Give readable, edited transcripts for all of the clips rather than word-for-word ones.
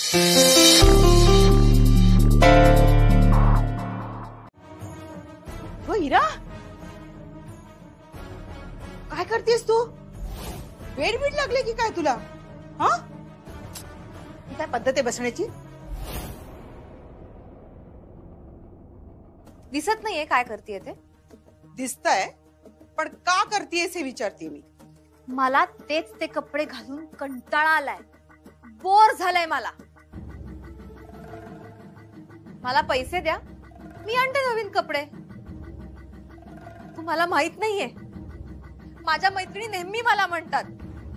हिरा, काय करतेस तू? वेड बीड लागले की काय तुला? हा, काय पद्धत आहे बसण्याची? दिसत नाहीये काय करतेय ते? दिसतंय, पण का करतेस हे विचारते मी. मला तेच ते कपडे घालून कंटाळा आलाय, बोर झालाय मला. मला पैसे द्या, मी आणते नवीन कपडे. तुम्हाला माहित नाहीये, माझ्या मैत्रिणी नेहमी मला म्हणतात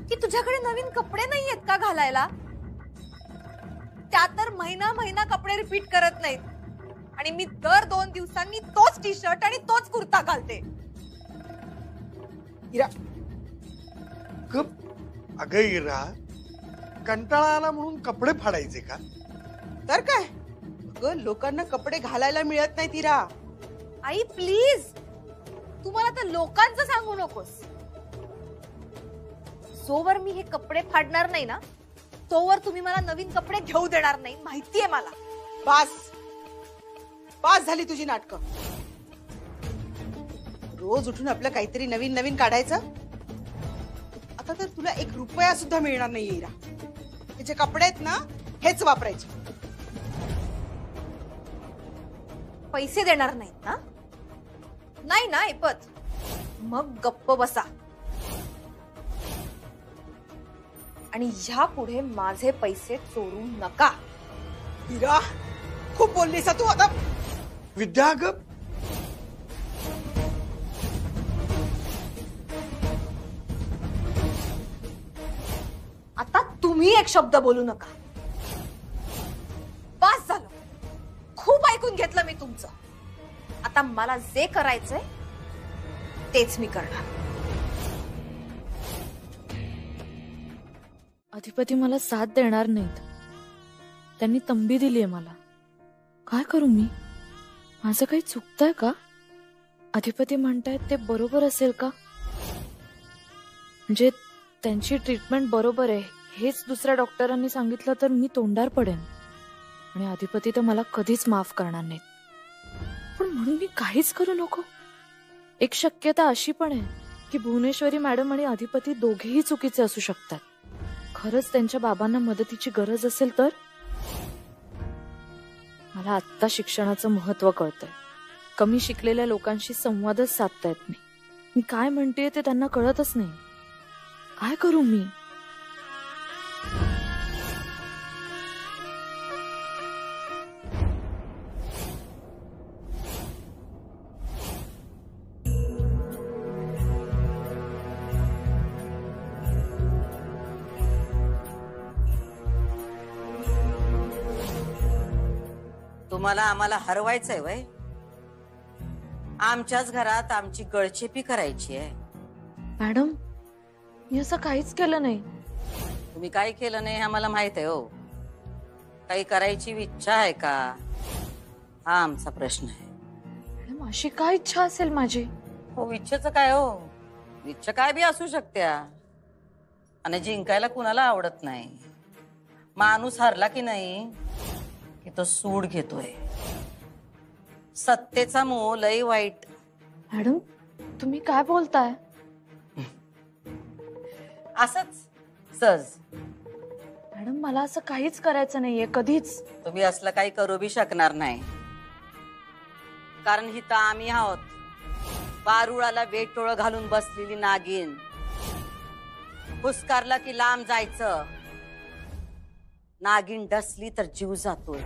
की तुझ्याकडे नवीन कपडे नाहीयेत का घालायला. त्या तर महिना महिना कपडे रिपीट करत नाहीत आणि मी दर 2 दिवसांनी तोच टी शर्ट आणि तोच कुर्ता घालते. हिरा, अगं इरा, कंटाळा आला म्हणून कपडे फाडायचे का? तर काय, अगं लोकांना कपडे घालायला मिळत नाही. हिरा आई प्लीज, तुम्हाला तर लोकांचं सांगू नकोस. जोवर मी हे कपडे फाडणार नाही ना, तोवर तुम्ही मला नवीन कपडे घेऊ देणार नाही, माहितीये मला. बस बस झाली तुझी नाटकं. रोज उठून आपलं काहीतरी नवीन नवीन काढायचं. आता तर तुला 1 रुपया सुद्धा मिळणार नाही. हिरा, हे जे कपडे आहेत ना, हेच वापरायचे. पैसे देणार नाहीत ना? नाही ना ऐपत, मग गप्प बसा आणि ह्या पुढे माझे पैसे चोरू नका. हिरा, खूप बोललीस तू आता. विद्या, अगं आता तुम्ही एक शब्द बोलू नका. बस झालं, खूप ऐकून घेतलं मी तुमचं. आता मला जे करायचंय तेच मी करणार. अधिपती मला साथ देणार नाहीत. त्यांनी तंबी दिलीये मला. काय करू मी? माझं काही चुकतंय का? अधिपती म्हणतायत ते बरोबर असेल का? म्हणजे त्यांची ट्रीटमेंट बरोबर आहे हेच दुसऱ्या डॉक्टरांनी सांगितलं तर मी तोंडार पडेन आणि अधिपती तर मला कधीच माफ करणार नाहीत. पण म्हणून मी काहीच करू नको. एक शक्यता अशी पण आहे की भुवनेश्वरी मॅडम आणि अधिपती दोघेही चुकीचे असू शकतात. खरंच त्यांच्या बाबांना मदतीची गरज असेल तर? मला आत्ता शिक्षणाचं महत्व कळतंय. कमी शिकलेल्या लोकांशी संवादच साधता येत नाही. मी काय म्हणतेय ते त्यांना कळतच नाही. काय करू मी? तुम्हाला आम्हाला हरवायचंय वय? आमच्याच घरात आमची गळचेपी करायची आहे. मॅडम, मी असं काहीच केलं नाही. तुम्ही काय केलं नाही आम्हाला माहित आहे. हो, काही करायची इच्छा आहे का, हा आमचा प्रश्न आहे. मॅडम, अशी काय इच्छा असेल माझी? हो, इच्छेचं काय? हो, इच्छा काय बी असू शकत्या. आणि जिंकायला कुणाला आवडत नाही. माणूस हरला की नाही की तो सूड घेतोय. सत्तेचा मोह लय वाईट. मॅडम, तुम्ही काय बोलताय? असंच सहज. मॅडम, मला असं काहीच करायचं नाहीये कधीच. तुम्ही असलं काही करू बी शकणार नाही. कारण हिथं आम्ही आहोत, पारुळाला वेटोळ घालून बसलेली नागिन. हुसकारला की लांब जायचं. नागिन डसली तर जीव जातोय.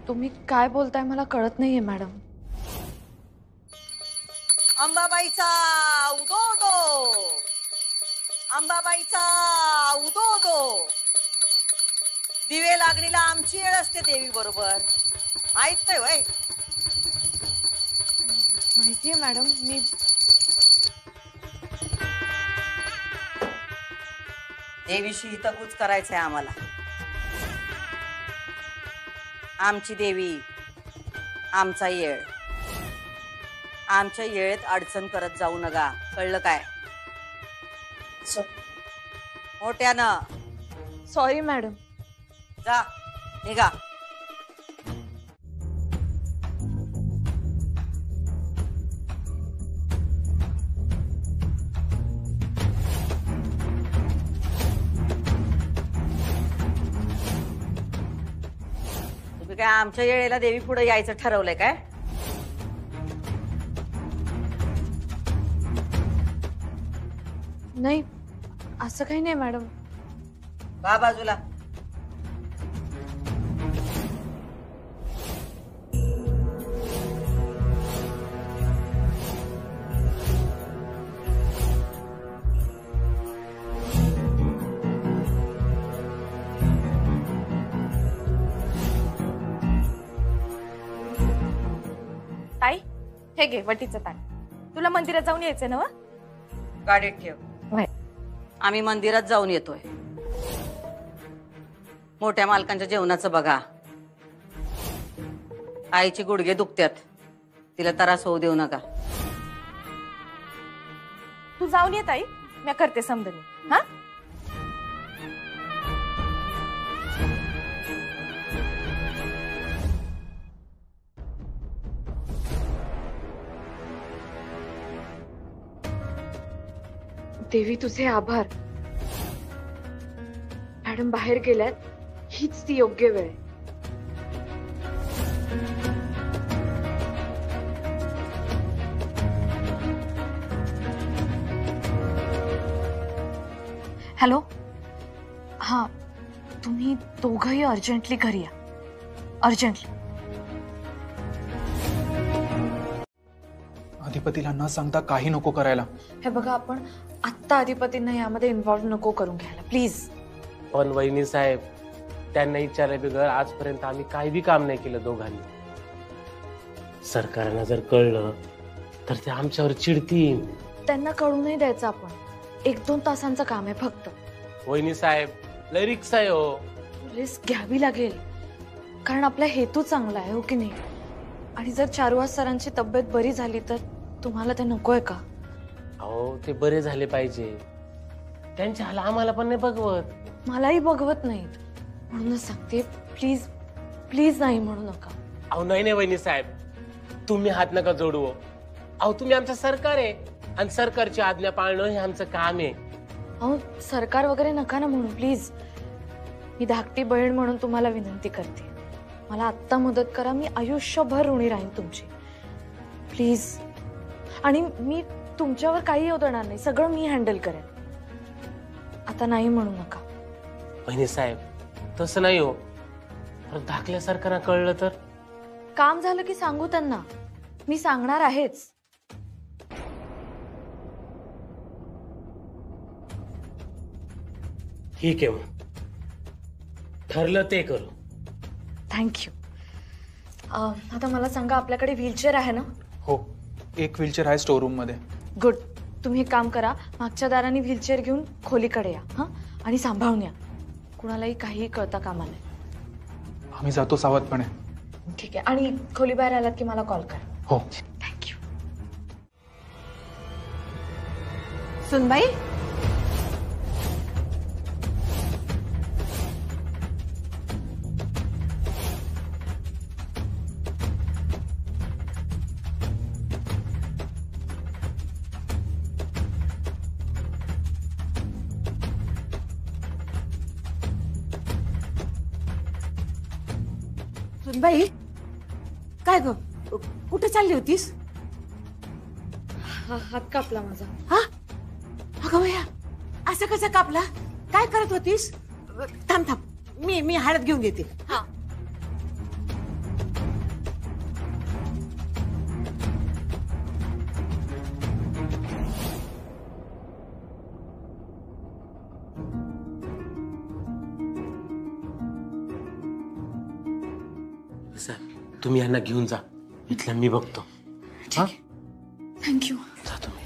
तुम्ही काय बोलताय मला कळत नाहीये मॅडम. अंबाबाईचा उदो दो, अंबाबाईचा उदो दो. दिवे लागणीला आमची येळ असते देवी बरोबर. ऐकतोय वय? माहितीये मॅडम. मी देवीशी हितगुज करायचंय आम्हाला. आमची देवी, आमचा येळ. आमच्या येळेत अडचण करत जाऊ नका, कळलं काय? मोठ्यानं सॉरी मॅडम. जा निघा. तुम्ही काय आमच्या येळेला देवी पुढे यायचं ठरवलंय काय? नाही, असं काही नाही मॅडम. वा बाजूला. ताई, हे घे वटीचं ताट. तुला मंदिरात जाऊन यायचंय ना? गाडीत ठेव. आम्ही मंदिरात जाऊन येतोय. मोठ्या मालकांच्या जेवणाचं बघा. आईची गुडघे दुखत्यात, तिला त्रास होऊ देऊ नका. तू जाऊन ये ताई, मी करते समजून. हा, देवी तुझे आभार. मॅडम बाहेर गेल्यात, हीच ती योग्य वेळ. हॅलो. हा, तुम्ही दोघंही अर्जंटली घरी या. अर्जंटली. अधिपतीला न सांगता काही नको करायला. हे बघा, आपण आत्ता अधिपतींना यामध्ये इन्व्हॉल्व्ह नको करून घ्यायला प्लीज. पण वहिनी साहेब, त्यांना विचारल्या बिगर आजपर्यंत आम्ही काही बी काम नाही केलं दोघांनी. सरकारला जर कळलं तर ते आमच्यावर चिडतील. त्यांना कळू नाही द्यायचं. आपण 1-2 तासांचं काम आहे फक्त. वहिनी साहेब, लय रिक्स आहे हो. रिस्क घ्यावी लागेल, कारण आपला हेतू चांगला आहे, हो की नाही? आणि जर चारुहास सरांची तब्येत बरी झाली तर तुम्हाला ते नकोय का? अहो, ते बरे झाले पाहिजे. त्यांच्या हाल आम्हाला पण नाही बघवत. मलाही बघवत नाहीत, म्हणूनच सांगते, प्लीज प्लीज नाही म्हणू नका. अहो नाही नाही वहिनी साहेब, तुम्ही हात नका जोडू. अहो तुम्ही आमचं सरकार आहे आणि सरकारची आज्ञा पाळणं हे आमचं काम आहे. अहो सरकार वगैरे नका ना म्हणून प्लीज. मी धाकटी बहीण म्हणून तुम्हाला विनंती करते, मला आत्ता मदत करा. मी आयुष्यभर ऋणी राहीन तुमची, प्लीज. आणि मी तुमच्यावर काही येऊ देणार नाही, सगळं मी हँडल करेन. आता नाही म्हणू नका. वहिनी साहेब तसं नाही हो, धाकल्या सरकारला कळलं तर? काम झालं की सांगू त्यांना, मी सांगणार आहेच. ठीक आहे, मग ठरलं ते करू. थँक्यू. आता मला सांगा, आपल्याकडे व्हीलचेअर आहे ना? हो, एक व्हीलचेअर आहे स्टोर रूम मध्ये. गुड. तुम्ही एक काम करा, मागच्या दाराने व्हीलचेअर घेऊन खोलीकडे या. हा, आणि सांभाळून या, कुणालाही काही कळता कामा नये. आम्ही जातो सावधपणे. ठीक आहे. आणि खोली बाहेर आलात की मला कॉल करा. हो. थँक्यू. सुनबाई, सुनबाई, काय ग, कुठे चालली होतीस? हात कापला माझा. हा, अगं बया, असं कसं कापला? काय करत होतीस? थांब थांब, मी हळद घेऊन येते. हा. साहेब तुम्ही यांना घेऊन जा, इथलं मी बघतो. हा, थँक्यू. जा तुम्ही.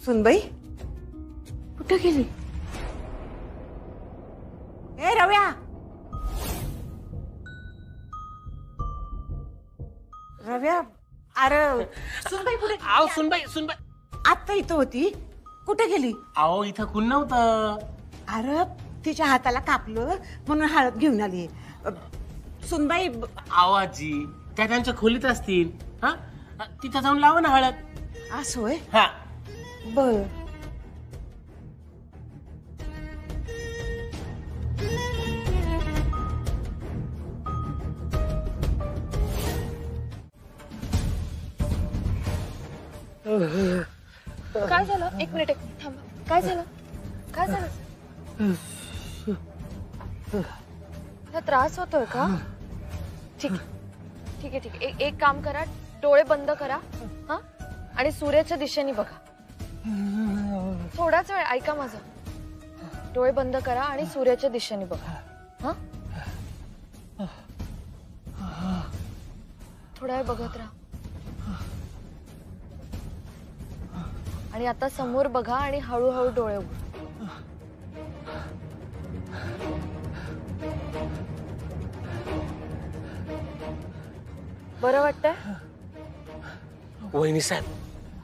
सुनबाई कुठे गेली? ए रव्या, रव्या, अरे सुनबाई कुठे आहो सुनबाई आत्ता इथं होती, कुठे गेली? आहो इथं कुण नव्हतं. अरे तिच्या हाताला कापलं म्हणून हळद घेऊन आली. सुनबाई आहो आजी त्या त्यांच्या खोलीत असतील. हा तिथं जाऊन लावा ना हळद. असं होय? हा बर. काय झालं? एक मिनिट थांबा. काय झालं? काय झालं? तुला त्रास होतोय का? ठीक आहे ठीक आहे ठीक आहे. एक काम करा, डोळे बंद करा हा आणि सूर्याच्या दिशेने बघा. थोडाच वेळ ऐका माझं. डोळे बंद करा आणि सूर्याच्या दिशेने बघा. हा थोडा वेळ बघत राहा. आणि आता समोर बघा आणि हळूहळू डोळे उघडा. बरं वाटतंय? वहिनी साहेब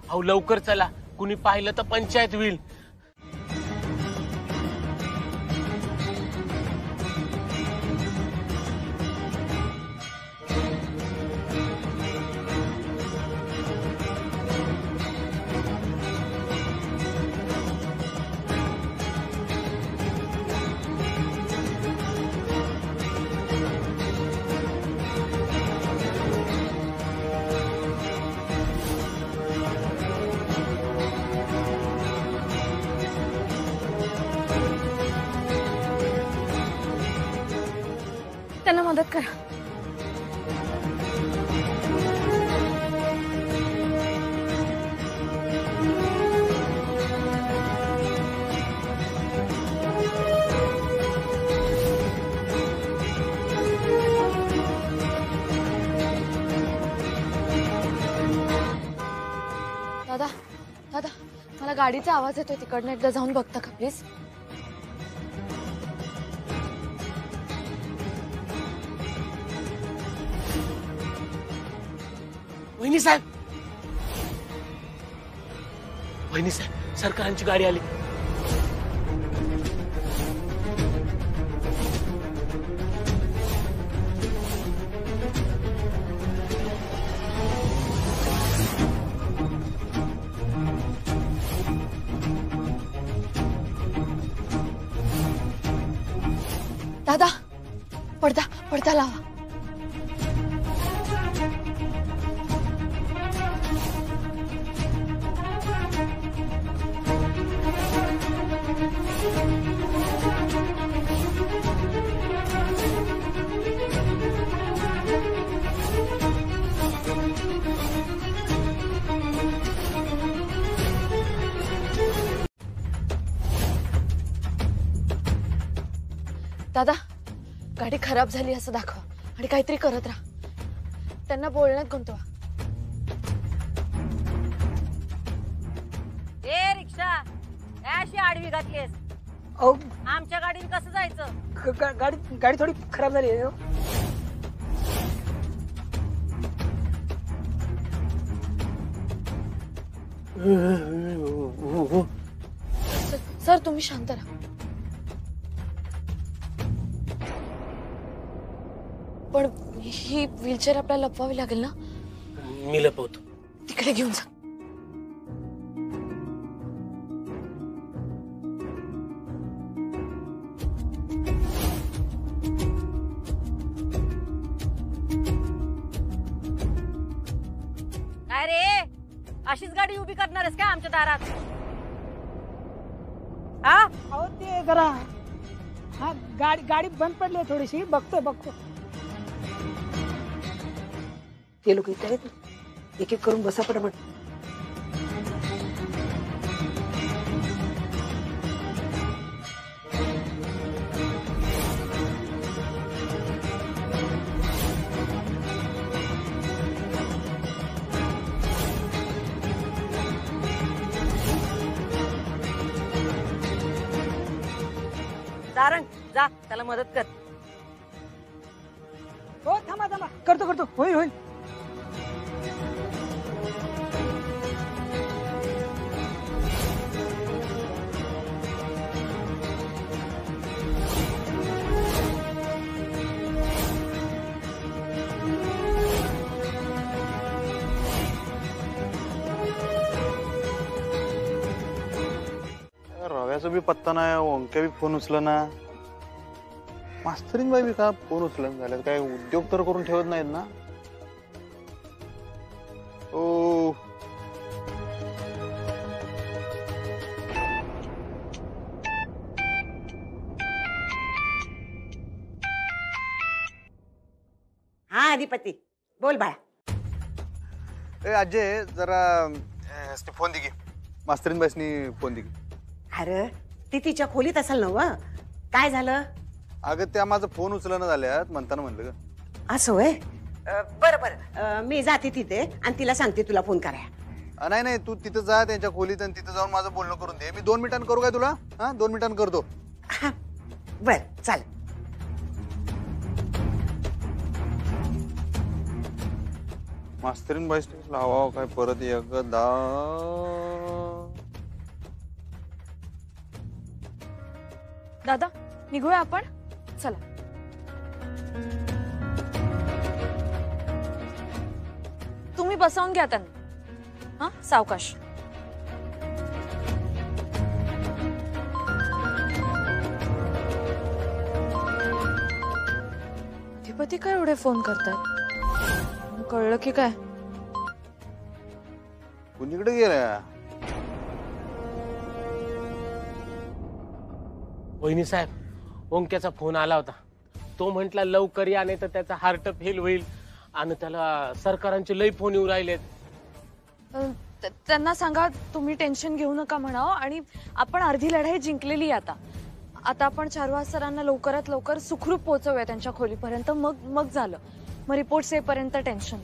अहो लवकर चला, कुणी पाहिलं तर पंचायत होईल. त्यांना मदत करा. दादा दादा मला गाडीचा आवाज येतोय, तिकडनं एकदा जाऊन बघता का प्लीज? वहिनी साहेब सरकारांची गाडी आली. दादा पडदा लावा. दादा गाडी खराब झाली असं दाखवा आणि काहीतरी करत राहा. त्यांना बोलण्यात गुंतवा. ए रिक्षा अशी आडवी घातलीस. आमच्या गाडीने कसं जायचं? गाडी थोडी खराब झाली आहे. सर तुम्ही शांत राहा. पण ही व्हीलचेअर आपल्याला लपवावी लागेल ना? मी लपवतो. तिकडे घेऊन जा. काय रे, अशीच गाडी उभी करणार आहेस का आमच्या दारात? हा अहो ते जरा हा गाडी बंद पडली आहे थोडीशी. बघतो ते लोक इथे आहेत, एक एक करून बसा पटापट. दारण जा, त्याला मदत कर. हो थांबा करतो होईल ओंक्याचा बी पत्ता नाही, ओंक्या बी फोन उचलं ना. मास्तरीन बाई बी का फोन उचलन झाल्यात, काय उद्योग तर करून ठेवत नाहीत ना. ओ हा अधिपती बोल बाळा. ए अजय जरा फोन दे की, मास्तरीन बाईसनी फोन दे की. अरे ती तिच्या खोलीत असेल ना व. काय झालं? अगं त्या माझा फोन उचलणं झाल्यात म्हणताना म्हणलं ग. असं होय. बरं बरं, मी जाते तिथे आणि तिला सांगते तुला फोन कराया. नाही नाही, तू तिथं जा त्यांच्या खोलीत आणि तिथं जाऊन माझं बोलणं करून दे. मी 2 मिनिटांनी करू काय तुला? हा 2 मिनिटांनी करतो. बर चाल. मास्तरीन बाईस लावा काय परत एकदा. दादा निघूया आपण, चला. तुम्ही बसवून घ्या त्यांना. हा सावकाश. अधिपती काय एवढे फोन करतायत? कळलं की काय? कुणीकडे गेला? वहिनी साहेब, ओंक्याचा फोन आला होता. तो म्हटला लवकर या, नाही तर त्याचा हार्ट फेल होईल. आणि त्याला सरकारांचे लई फोन येऊ राहिलेत. त्यांना सांगा तुम्ही टेन्शन घेऊ नका म्हणावं, आणि आपण अर्धी लढाई जिंकलेली आता. आता आपण चारुहास सरांना लवकरात लवकर सुखरूप पोहोचवूया त्यांच्या खोलीपर्यंत. मग झालं. मग रिपोर्ट येईपर्यंत टेन्शन.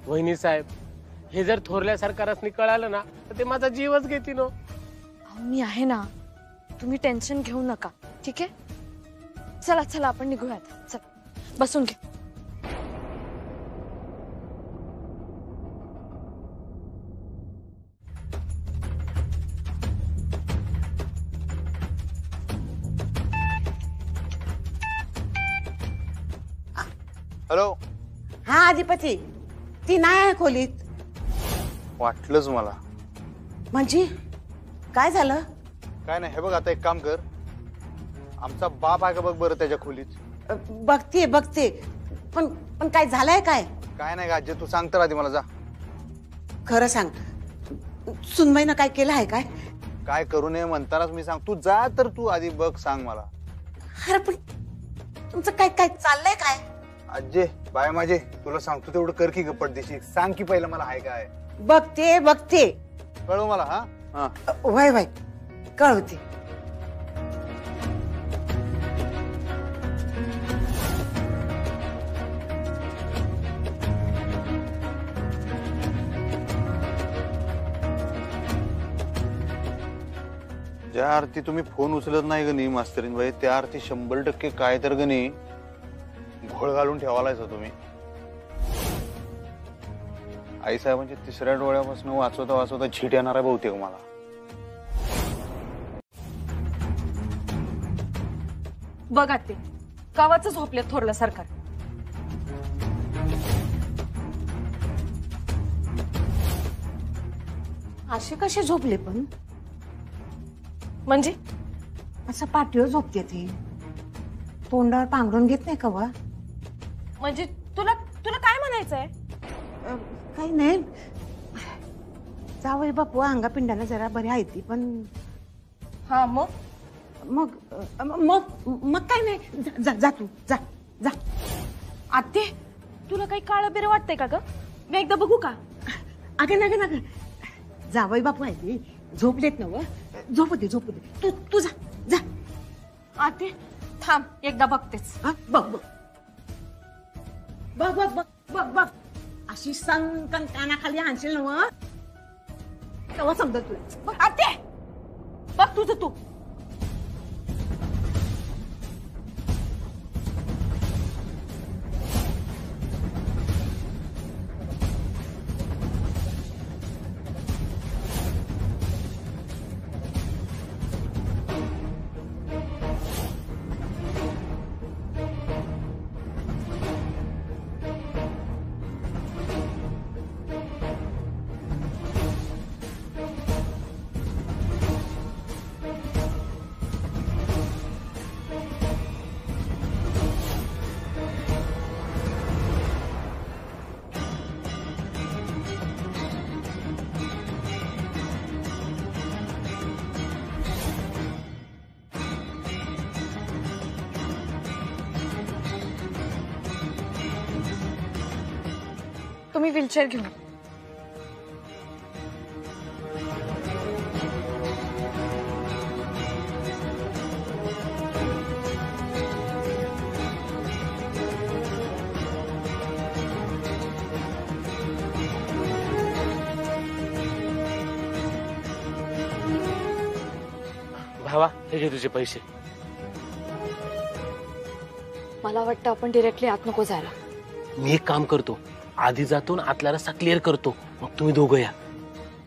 वहिनी साहेब, हे जर थोरल्या सरकारांनी कळालं ना तर ते माझा जीवच घेतील. मी आहे ना, तुम्ही टेन्शन घेऊ नका. ठीक आहे, चला चला आपण निघूयात. चला बसून घे. हॅलो. हा अधिपती, ती नाही आहे खोलीत. वाटलंच मला. म्हणजे काय झालं? काय नाही, हे बघ आता एक काम कर. आमचा बाप आहे का बघ बरं त्याच्या खोलीत. बघते बघते, पण पण काय झालंय? काय काय नाही गाजे, तू सांग तर आधी मला. जा खरं सांग, सुनबाईनं काय केलं आहे? काय काय करू नये म्हणतानाच मी सांग. तू जा तर, तू आधी बघ, सांग मला. अरे पण तुमचं काय काय चाललंय? काय अजय बाय माझे, तुला सांगतो तेवढं कर की गप्पट दिशी. सांग की पहिलं मला आहे काय. बघते बघते, कळव मला. हा वय वय कळवते. ज्या अर्थी तुम्ही फोन उचलत नाही गणी मास्तरीन बाई, त्या अर्थी 100% काय तर गणी घोळ घालून ठेवायलाच तुम्ही. आई साहेबांच्या 3ऱ्या डोळ्यापासून वाचवता वाचवता झीट येणार आहे बहुतेक मला. बघा ते गावाचं झोपले थोरलं सरकार. असे कसे झोपले पण? म्हणजे असं पाठीवर झोपते ती, तोंडावर पांघरून घेत नाही का? वा म्हणजे तुला तुला काय म्हणायचंय? काही नाही, जावई बापू अंगापिंडाला जरा बरी आहे ती, पण हा मग मग मग मग काय नाही. जा जा तू जा जा. आत्ते तुला काही काळं बिरं वाटतंय का ग? मी एकदा बघू का? अगं नग नग, जावई बापू आहे ती, झोपलेत ना व. झोपू दे झोपू दे, तू तू जा जा. आत्ते थांब, एकदा बघतेच. बघ बघ बघ बघ बघ बघ बघ. अशी संकन कानाखाली आणशील ना व, तेव्हा समजा तुला. बघ आत्ते, बघ तुझं तू. तुम्ही व्हीलचेअर घेऊन. भावा हे घे तुझे पैसे. मला वाटतं आपण डिरेक्टली आत नको जायला. मी एक काम करतो, आधी जातो आणि आतला रस्ता क्लिअर करतो, मग तुम्ही दोघं या.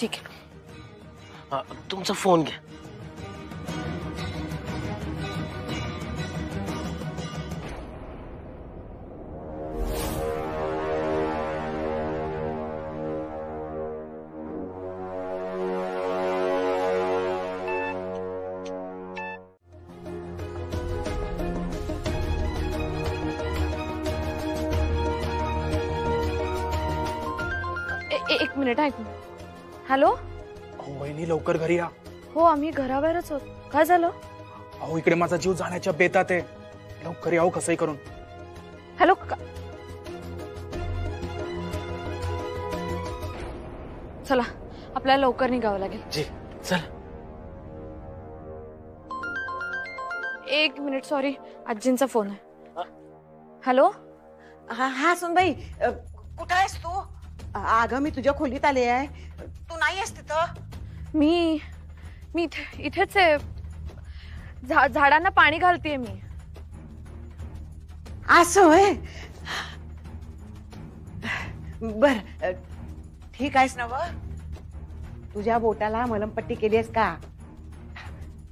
ठीक आहे. तुमचा फोन घ्या. एक मिनिट ऐक. हॅलो. अहो वहिनी लवकर घरी या. हो आम्ही घराबाहेरच होत. काय झालं? अहो इकडे माझा जीव जाण्याच्या बेतात आहे. लवकर या कसंही करून. हॅलो. चला आपल्याला लवकर निघावं लागेल. जी चल. एक मिनिट सॉरी आजींचा फोन आहे. हॅलो. हा सुनबाई कुठं आहेस तू? अगं मी तुझ्या खोलीत आले आहे. तू नाही आहेस तिथं? मी इथेच आहे. झाडांना पाणी घालतेय मी. असं होय. बर ठीक आहेस ना? व तुझ्या बोटाला मलमपट्टी केली आहेस का?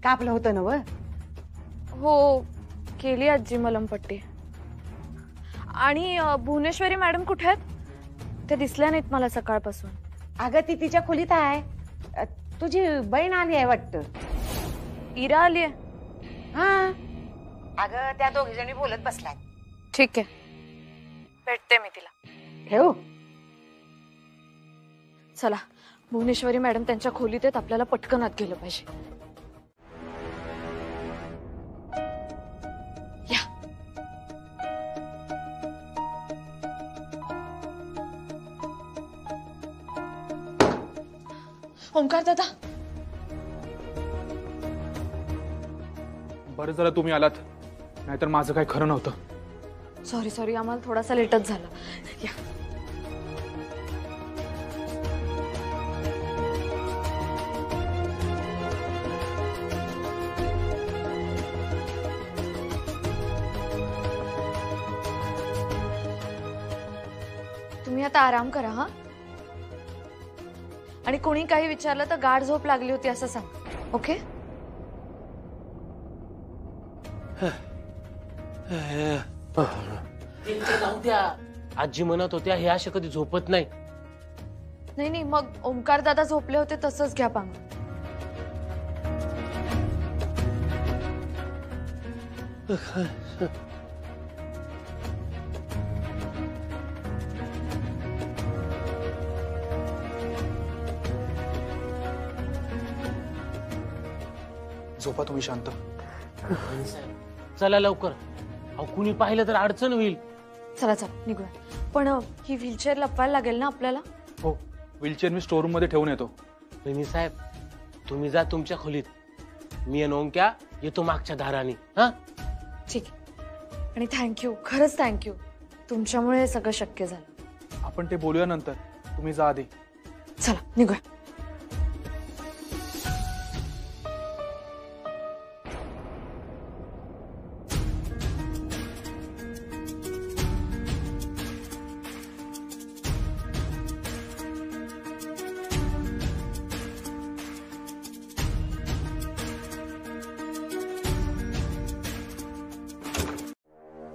कापलं होतं ना? व हो केली आजी मलमपट्टी. आणि भुवनेश्वरी मॅडम कुठे आहेत? ते दिसल्या नाहीत मला सकाळपासून. अगं ती तिच्या खोलीत आहे. तुझी बहीण आली आहे वाटतं. इरा आली आहे? हा अगं त्या दोघी जणी बोलत बसलाय. ठीक आहे भेटते मी तिला. ठेवू. चला भुवनेश्वरी मॅडम त्यांच्या खोलीत आहेत. आपल्याला पटकन आत गेलं पाहिजे. या. ओंकार दादा. बरं झालं तुम्ही आलात, नाहीतर माझं काय खरं नव्हतं. सॉरी आम्हाला थोडासा लेटच झाला. या. तुम्ही आता आराम करा. हा आणि कोणी काही विचारलं तर गाढ झोप लागली होती असं सांग. ओके. जाऊ द्या. आजी म्हणत होत्या हे असे कधी झोपत नाही. नाही मग ओंकार दादा झोपले होते तसंच घ्या पांग. झोपा तुम्ही शांत. चला लवकर. अहो कुणी पाहिलं तर अडचण होईल. चला निघूया. पण ही व्हीलचेअर लपवायला लागेल ना आपल्याला? हो व्हीलचेअर मी स्टोर रूम मध्ये ठेवून येतो. वहिनी साहेब तुम्ही जा तुमच्या खोलीत. मी आणि ओंक्या येतो मागच्या दाराने. हा ठीक आहे. आणि थँक्यू, खरंच थँक्यू. तुमच्यामुळे हे सगळं शक्य झालं. आपण ते बोलूया नंतर. तुम्ही जा आधी. चला निघूया.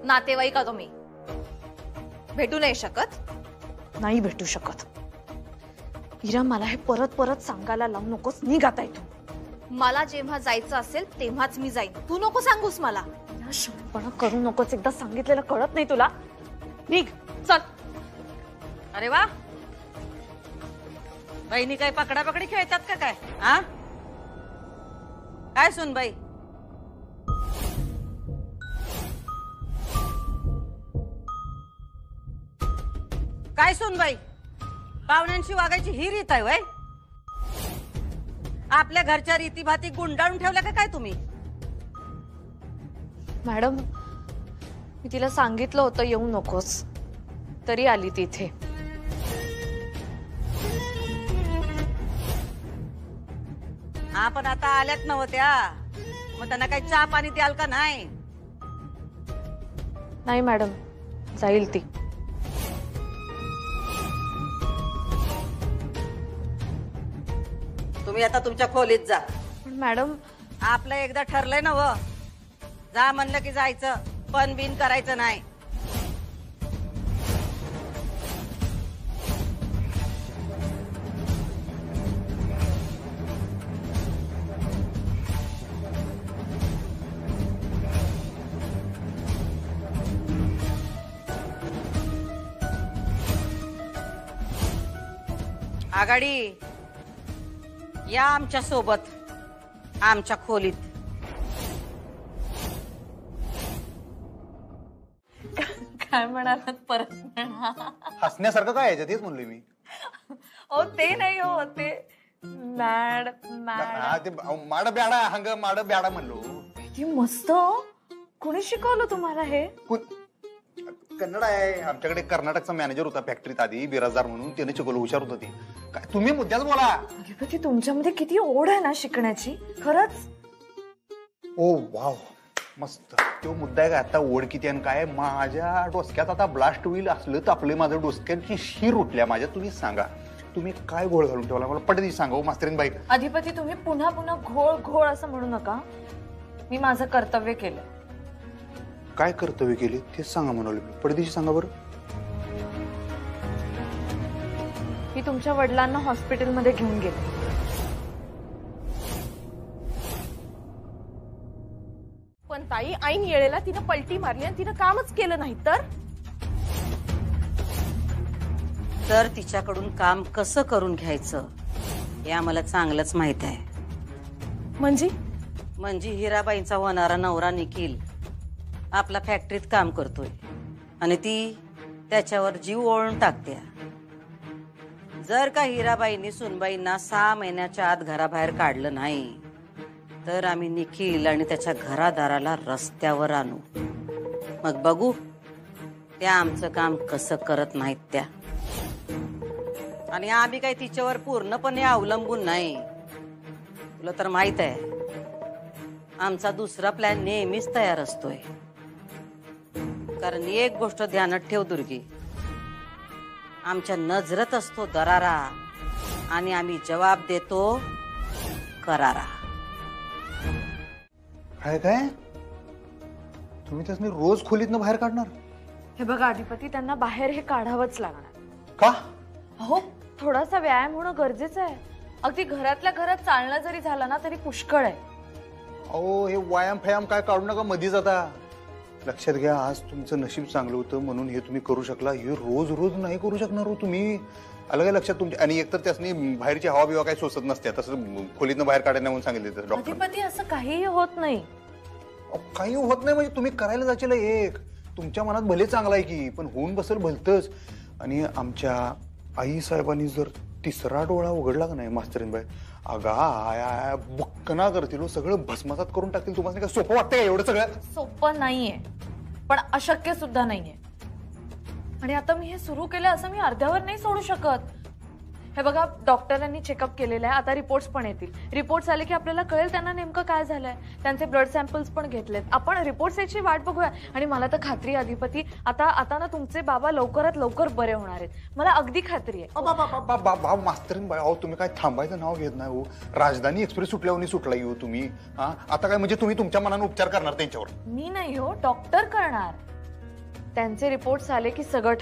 नातेवाईक का तुम्ही भेटू नाही शकत? नाही भेटू शकत. इरा मला हे परत परत सांगायला लावू नकोस. निघ आता इथून. मला जेव्हा जायचं असेल तेव्हाच मी जाईन. तू नको सांगूस मला. शहाणपणा करू नकोस. एकदा सांगितलेलं कळत नाही तुला? निघ चल. अरे वा बहिणी काय पकडापकडी खेळतात का काय? हा काय सुनबाई? काय सुनबाई? पाहुण्यांशी वागायची ही रीत आहे वय? आपल्या घरच्या रीतीभाती गुंडाळून ठेवल्या का काय तुम्ही? मॅडम, मी तिला सांगितलं होतं येऊ नकोस, तरी आली ती इथे. हा, पण आता आल्यात नव्हत्या, मग त्यांना काही चहा पाणी द्याल का नाही? नाही मॅडम, जाईल ती. तुम्ही आता तुमच्या खोलीत जा. पण मॅडम, आपलं एकदा ठरलंय ना व, जा म्हणलं की जायचं, पण बिन करायचं नाही. आघाडी या आमच्या सोबत, आमच्या खोलीत. काय म्हणालात परत म्हणा. हसण्यासारखं काय याच्यात हेच म्हणलोय मी. ओ ते नाही हो, ते मॅड हा, ते माड ब्याडा हंग माड ब्याडा म्हणलो. किती मस्त. कोणी शिकवलं तुम्हाला हे? कन्नड आहे. आमच्याकडे कर्नाटकचा मॅनेजर होता फॅक्टरीत आधी, बिराजदार म्हणून, त्याने शिकवलं. हुशार होतं ते. काय तुम्ही मुद्द्याच बोला. अधिपती, तुमच्यामध्ये किती ओढ आहे ना शिकण्याची, खरंच. ओ वाव, मस्त. तो मुद्दा आहे का आता, ओढ किती आणि काय. माझ्या डोसक्यात आता ब्लास्ट होईल असलं तर आपले, माझ्या डोसक्याची शीर उठल्या माझ्या. तुम्ही सांगा, तुम्ही काय घोळ घालून ठेवला मला पटदी सांगा मास्तरीन बाई. अधिपती, तुम्ही पुन्हा पुन्हा घोळ घोळ असं म्हणू नका. मी माझं कर्तव्य केलं. काय कर्तव्य केले तेच सांगा म्हणाले मी. पडदेशी सांगा बरं. मी तुमच्या वडिलांना हॉस्पिटलमध्ये घेऊन गेले. पण ताई, ऐन येळेला तिनं पलटी मारली आणि तिनं कामच केलं नाही तर तिच्याकडून काम कसं करून घ्यायचं हे आम्हाला चांगलंच माहित आहे. म्हणजे हिराबाईंचा होणारा नवरा निखिल आपला फॅक्टरीत काम करतोय आणि ती त्याच्यावर जीव ओळून टाकते. जर का हिराबाईंनी सुनबाईंना 6 महिन्याच्या आत घराबाहेर काढलं नाही तर आम्ही निखिल आणि त्याच्या घरादाराला रस्त्यावर आणू. मग बघू त्या आमचं काम कसं करत नाहीत त्या. आणि आम्ही काही तिच्यावर पूर्णपणे अवलंबून नाही. तुला तर माहित आहे आमचा दुसरा प्लॅन नेहमीच तयार असतोय. कारण एक गोष्ट ध्यानात ठेव दुर्गी, आमच्या नजरत असतो दरारा आणि आम्ही जवाब देतो करारा. काय काय तुम्ही त्यासनी रोज खोलीतनं बाहेर काढणार? हे बघा अधिपती, त्यांना बाहेर हे काढावंच लागणार. का? हो, थोडासा व्यायाम होणं गरजेचं आहे. अगदी घरातल्या घरात चालणं जरी झालं ना तरी पुष्कळ आहे. अहो, हे व्यायाम फयाम काय काढू नका मधीच. आता लक्षात घ्या, आज तुमचं नशीब चांगलं होतं म्हणून हे तुम्ही करू शकला. हे रोज रोज नाही करू शकणार हो तुम्ही. अलग लक्षात तुमच्या. आणि एकतर त्यासनी बाहेरची हवा बिवा काही सोसत नसते. तसं खोलीतनं बाहेर काढायला म्हणून सांगितलं डॉक्टर. अधिपती, असं काहीही होत नाही. काही होत नाही म्हणजे तुम्ही करायला जाशील एक. तुमच्या मनात भले चांगला आहे की, पण होऊन बसेल भलतच. आणि आमच्या आई साहेबांनी जर 3रा डोळा उघडला का नाही मास्तरीनबाई, अगा बुक्कना करतील, सगळं भस्मसात करून टाकतील. तुम्हाला काय सोपं वाटतं का एवढं सगळं? सोपं नाहीये, पण अशक्य सुद्धा नाहीये. आणि आता मी हे सुरू केलं असं मी अर्ध्यावर नाही सोडू शकत. हे बघा, डॉक्टरांनी चेकअप केलेलं आहे. आता रिपोर्ट्स पण येतील. रिपोर्ट्स आले की आपल्याला कळेल त्यांना नेमकं काय झालंय. त्यांचे ब्लड सॅम्पल्स पण घेतलेत. आपण रिपोर्ट्स याची वाट बघूया. आणि मला तर खात्री आहे अधिपती, आता ना तुमचे बाबा लवकरात लवकर बरे होणार आहेत. मला अगदी खात्री आहे. मास्तरीनबाई, अहो तुम्ही काय थांबायचं नाव घेत नाही हो. राजधानी एक्सप्रेस सुटल्यावर सुटला येऊ तुम्ही. आता काय म्हणजे तुम्ही तुमच्या मनाने उपचार करणार त्यांच्यावर? मी नाही हो, डॉक्टर करणार. त्यांचे रिपोर्ट्स आले की सगळं.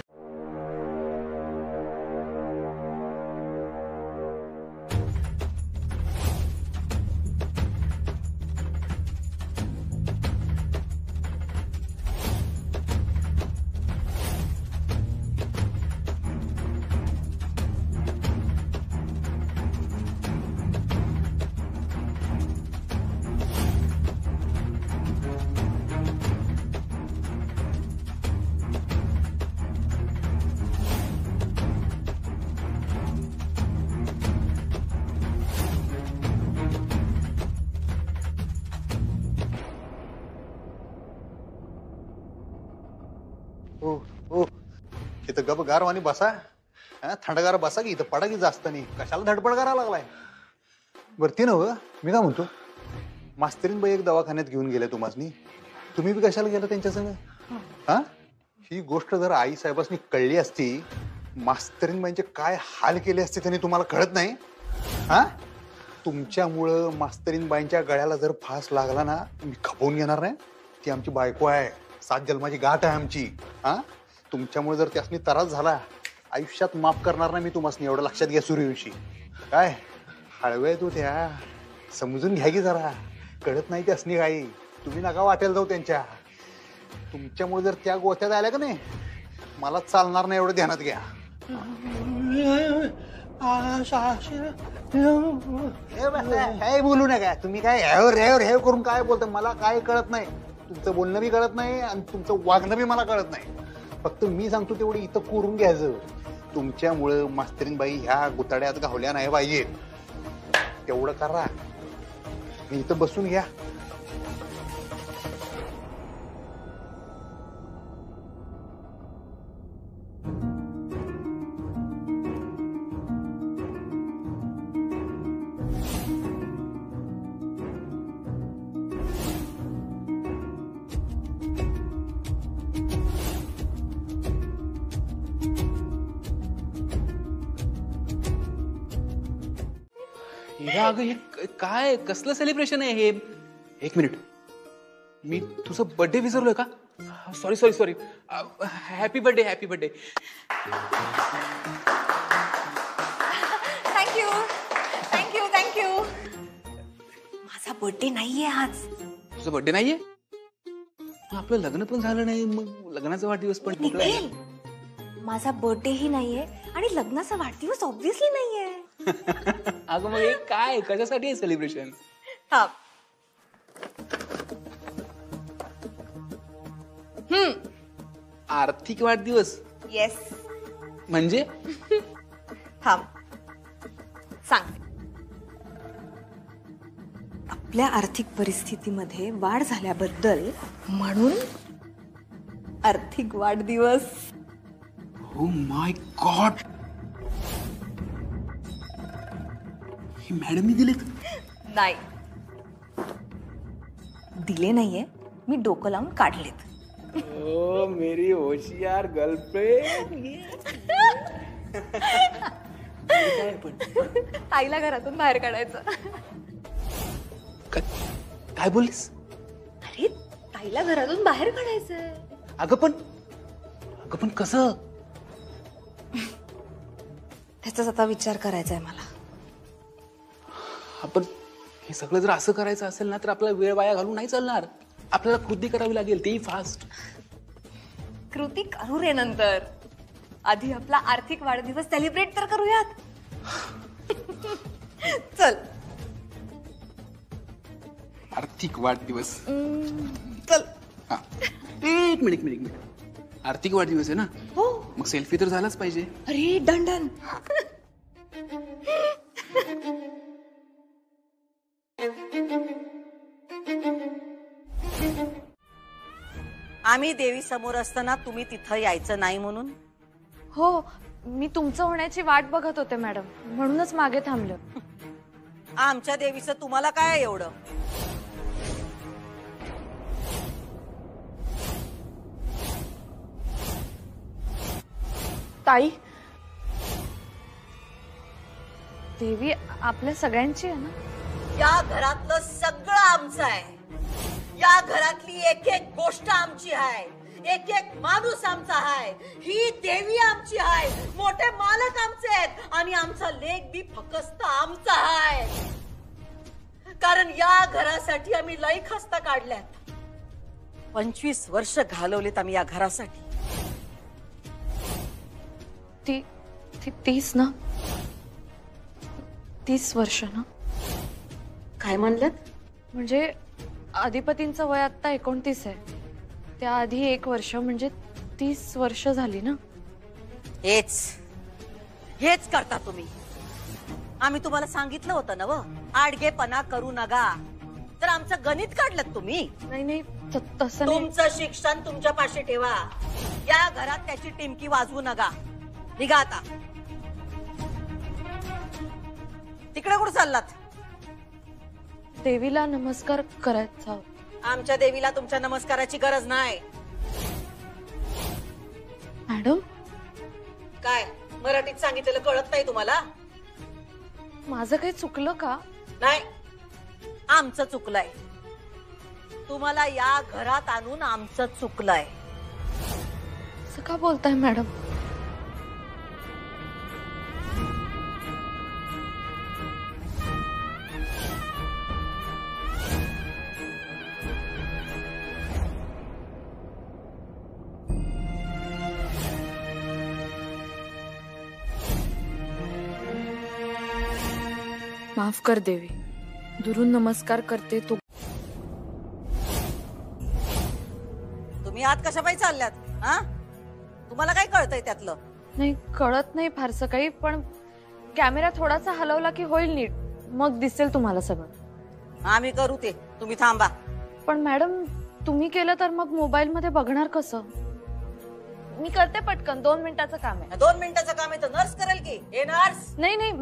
इथं गप गारवानी बसा, थंडगार बसा की इथं पडा की जास्त नाही, कशाला धडपड करायला लागलाय. बरं ती नव्ह, मी काय म्हणतो, मास्तरीन बाई एक दवाखान्यात घेऊन गेल्या तुम्हाला, तुम्ही बी कशाला गेला त्यांच्या संग? हा, ही गोष्ट जर आई साहेबांनी कळली असती, मास्तरीन बाईंचे काय हाल केले असते त्यांनी तुम्हाला कळत नाही. हा, तुमच्यामुळं मास्तरीन बाईंच्या गळ्याला जर फास लागला ना, मी खपवून घेणार नाही. ती आमची बायको आहे, 7 जन्माची गाठ आहे आमची. हा, तुमच्यामुळे जर त्यासनी त्रास झाला, आयुष्यात माफ करणार नाही मी तुम्हाला, एवढं लक्षात घ्या. सूर्यवंशी काय हळवे तू, त्या समजून घ्या की जरा, कळत नाही त्यासनी काही. तुम्ही नका वाटेल जाऊ त्यांच्या, तुमच्यामुळे जर त्या गोत्यात आल्या का नाही, मला चालणार नाही, एवढं ध्यानात घ्या. काय बोलू नका तुम्ही, काय हे करून काय बोलता, मला काय कळत नाही. तुमचं बोलणं बी कळत नाही आणि तुमचं वागणं बी मला कळत नाही. फक्त मी सांगतो तेवढं इथं करून घ्यायचं. तुमच्यामुळं मास्तरीन बाई ह्या गुताड्यात घावल्या नाही पाहिजे, तेवढं करा. मी इथं बसून घ्या. अगं हे काय कसलं सेलिब्रेशन आहे हे? एक मिनिट, मी तुझं बर्थडे विसरलोय का? Sorry sorry sorry. Happy birthday, happy birthday. Thank you thank you thank you. माझा बर्थडे नाहीये आज. तुझा बर्थडे नाहीये? आपलं लग्न पण झालं नाही, मग लग्नाचा वाढदिवस पण माझा बर्थडे ही नाहीये आणि लग्नाचा वाढदिवस ऑब्व्हियसली नाहीये. अगं मग हे काय, कशासाठी आहे सेलिब्रेशन? हा, आर्थिक वाढदिवस? येस. म्हणजे? थांब सांग. आपल्या आर्थिक परिस्थितीमध्ये वाढ झाल्याबद्दल म्हणून आर्थिक वाढदिवस. ओ माय गॉड, ही मॅडमनी दिलेत? नाही दिले नाहीये, मी डोकं लावून काढलेत. ओ मेरी होशियार गर्लफ्रेंड. ताईला घरातून बाहेर काढायचं. काय बोललीस? अरे ताईला घरातून बाहेर काढायचं. अगं पण कसं? त्याचाच आता विचार करायचा आहे मला. आपण हे सगळं जर असं करायचं असेल ना, तर आपल्याला वेळ वाया घालून नाही चालणार. आपल्याला कृती करावी लागेल, तेही फास्ट. कृती करू रे नंतर, आधी आपला आर्थिक वाढदिवस सेलिब्रेट तर करूयात. चल. आर्थिक वाढदिवस, चल. एक मिनिट. आर्थिक वाढदिवस आहे ना? हो. मग सेल्फी तर झालाच पाहिजे. अरे डन. आम्ही देवी समोर असताना तुम्ही तिथं यायचं नाही म्हणून? हो, मी तुमचं होण्याची वाट बघत होते मॅडम, म्हणूनच मागे थांबले. आमच्या देवीचं तुम्हाला काय एवढं? ताई, देवी आपल्या सगळ्यांची आहे ना? या घरातलं सगळं आमचं आहे. या घरातली एक एक गोष्ट आमची आहे, एक एक माणूस आमचा आहे. ही देवी आमची आहे, मोठे मालक आमचे आहेत आणि आमचा लेख बी फकस्त आमचा आहे. कारण या घरासाठी आम्ही लई खस्ता काढल्यात. 25 वर्ष घालवलेत आम्ही या घरासाठी. 30 ना? 30 वर्ष ना? काय म्हणलं? म्हणजे अधिपतींचं वय आता 29 आहे, त्याआधी 1 वर्ष, म्हणजे 30 वर्ष झाली ना? हेच करता तुम्ही. आम्ही तुम्हाला सांगितलं होतं ना, आडगेपणा करू नका. तर आमचं गणित काढलं तुम्ही. नाही तसं नाही. तुमचं शिक्षण तुमच्या पाशी ठेवा. या घरात त्याची टिमकी वाजवू नका. निघा आता. तिकडे कुठं चाललात? देवीला नमस्कार करायचा. आमच्या देवीला तुमच्या नमस्काराची गरज नाही. मॅडम, काय मराठीत सांगितलेलं कळत नाही तुम्हाला? माझं काही चुकलं का? नाही, आमचं चुकलंय. तुम्हाला या घरात आणून आमचं चुकलंय. असं का बोलताय मॅडम? माफ कर देवी, दुरून नमस्कार करते. तो तुम्ही आत कशा पायी चालल्यात? हा, तुम्हाला काय कळतंय त्यातलं? नाही, कळत नाही फारसं काही, पण कॅमेरा थोडासा हलवला की होईल नीट, मग दिसेल तुम्हाला सगळं. आम्ही करू ते, तुम्ही थांबा. पण मॅडम, तुम्ही केलं तर मग मोबाईल मध्ये बघणार कसं? मी करते पटकन, 2 मिनिटाचं काम आहे. 2 मिनिटाचं काम आहे तर नर्स करेल की? हे नर्स? नाही नाही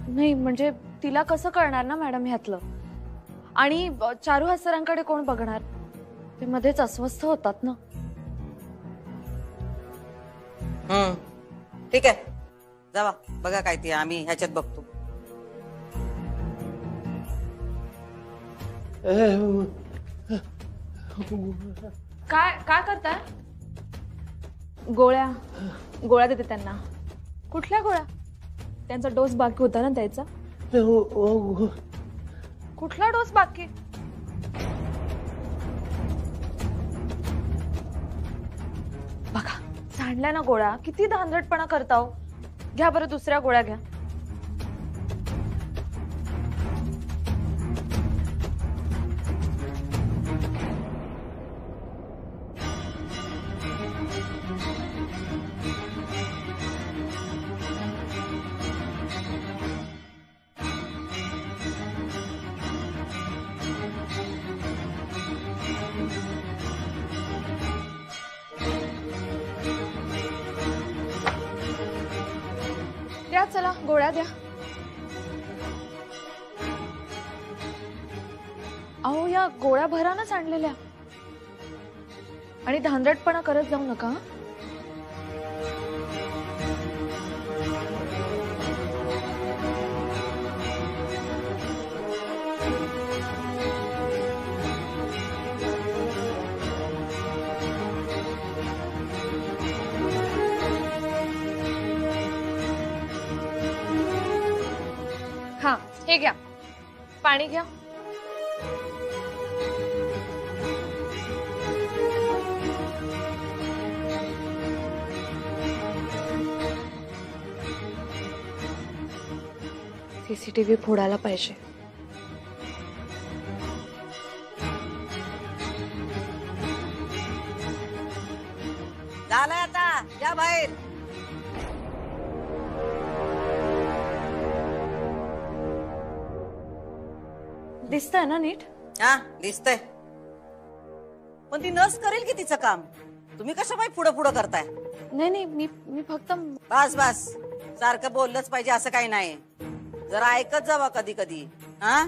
नाही, म्हणजे तिला कसं कळणार ना मॅडम ह्यातलं. आणि चारुहास सरांकडे कोण बघणार? ते मध्येच अस्वस्थ होतात ना. ठीक आहे, जावा बघा काय ते, आम्ही ह्याच्यात बघतो. काय काय करताय? गोळ्या देते त्यांना. कुठल्या गोळ्या? त्यांचा डोस बाकी होता ना द्यायचा. कुठला डोस बाकी? बघा, सांडल्या ना गोळ्या. किती धांदटपणा करताव. घ्या बरं, दुसऱ्या गोळ्या घ्या. द्या, चला गोळ्या द्या. अहो, या गोळ्या भरानच आणलेल्या. आणि धांदटपणा करत जाऊ नका. हा, हे घ्या, पाणी घ्या. सीसीटीव्ही फोडायला पाहिजे. झालंय आता, या बाहेर. दिसतंय ना नीट? हा, दिसतंय. पण ती नर्स करेल की तिचं काम. तुम्ही कशा पायी पुढं पुढं करताय? नाही नाही, मी फक्त. बस बस, सारखं बोललंच पाहिजे असं काही नाही. जरा ऐकत जावा कधी कधी. हा,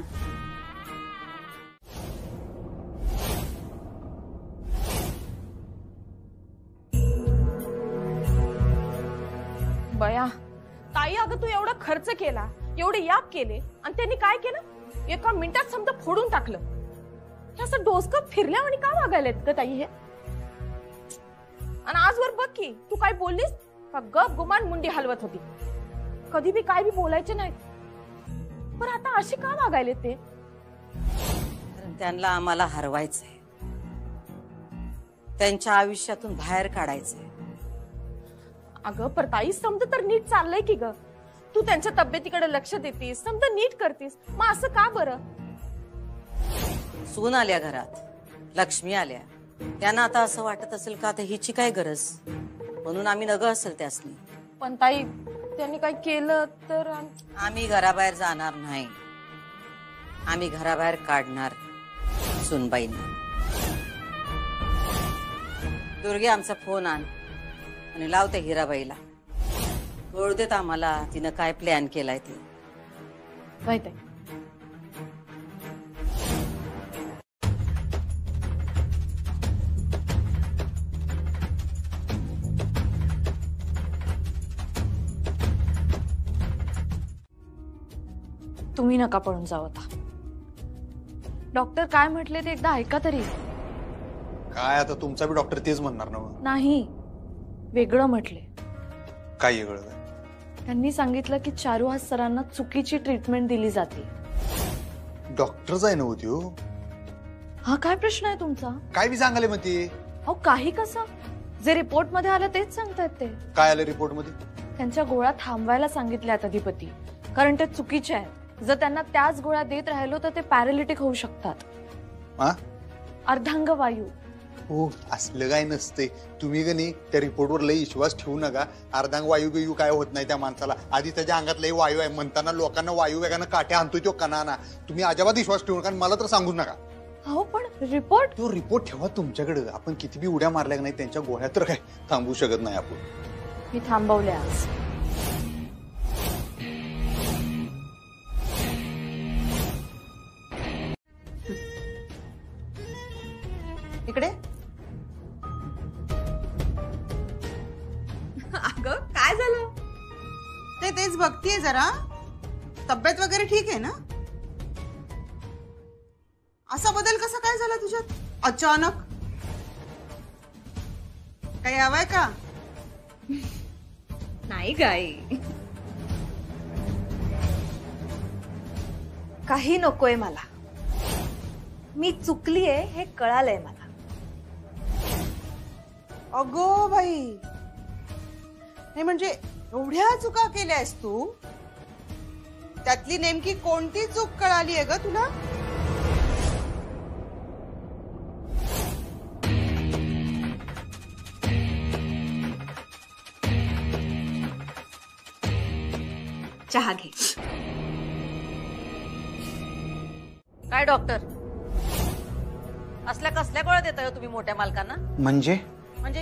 बया ताई, अगं तू एवढा खर्च केला, एवढे याप केले, आणि त्यांनी काय केलं? एका मिनिटात समजा फोडून टाकलं. हे असं डोसकं फिरल्या आणि का वागायलेत ग ताई हे? आणि आजवर बघ की, तू काय बोललीस का? गप गुमान मुंडी हलवत होती. कधी बी काय बी बोलायचे नाही. पण आता अशी का वागायले ते? त्यांना आम्हाला हरवायचंय, त्यांच्या आयुष्यातून बाहेर काढायचंय. अगं पर ताई, समजा तर नीट चाललंय की ग. तू त्यांच्या तब्येतीकडे लक्ष देतीस, समजा नीट करतीस, मग असं का बरं? सून आल्या घरात, लक्ष्मी आल्या, त्यांना आता असं वाटत असेल का आता हिची काय गरज, म्हणून आम्ही नग असेल त्यासनी. पण ताई, त्यांनी काय केलं तर? आम्ही घराबाहेर जाणार नाही, आम्ही घराबाहेर काढणार सुनबाईंना. दुर्गे आमचा फोन आण आणि लावते हिराबाईला. कळू देत आम्हाला तिनं काय प्लॅन केलाय ते. माहित आहे. तुम्ही नका पळून जाऊ आता. डॉक्टर काय म्हटले ते एकदा ऐका तरी. काय आता तुमचा बी डॉक्टर तेच म्हणणार ना. नाही, वेगळं म्हटले. काय वेगळं? त्यांनी सांगितलं की चारुहास सरांना चुकीची ट्रीटमेंट दिली जाते. डॉक्टरच आहे ना होती हो. हा काय प्रश्न आहे तुमचा? काय बी सांगाले मग ते. अहो काही कसं, जे रिपोर्ट मध्ये आलं तेच सांगतायत ते. काय आलं रिपोर्ट मध्ये? त्यांच्या गोळ्या थांबवायला सांगितल्यात अधिपती, कारण ते चुकीचे आहेत. जर त्यांना त्याच गोळ्या देत राहिलो तर ते पॅरालिटिक होऊ शकतात. अर्धांग वायू. हो असलं काय नसतंय. तुम्ही का नाही त्या रिपोर्टवर लई विश्वास ठेवू नका. अर्धांग वायू बियू काय होत नाही त्या माणसाला. आधी त्याच्या अंगात लई वायू आहे म्हणताना लोकांना वायू वेगानं काट्या आणतोय तो कणाना. तुम्ही अजिबात विश्वास ठेवू नका. मला तर सांगूच नका. हो पण रिपोर्ट, तो रिपोर्ट ठेवा तुमच्याकडे. आपण किती बी उड्या मारल्या नाही त्यांच्या गोळ्या तर काय थांबवू शकत नाही आपण. मी थांबवले आज. इकडे. अगं काय झालं? ते तेच बघतीये जरा. तब्येत वगैरे ठीक आहे ना? असा बदल कसा काय झाला तुझ्यात अचानक? काही हवंय का? नाही गाई, काही नकोय मला. मी चुकलीये हे कळालंय मला. अगो बाई, नाही म्हणजे एवढ्या चुका केल्यास तू? त्यातली नेमकी कोणती चूक कळाली आहे ग तुला? चहा घे. काय डॉक्टर, असल्या कसल्या गोळ्या देताय तुम्ही मोठ्या मालकांना? म्हणजे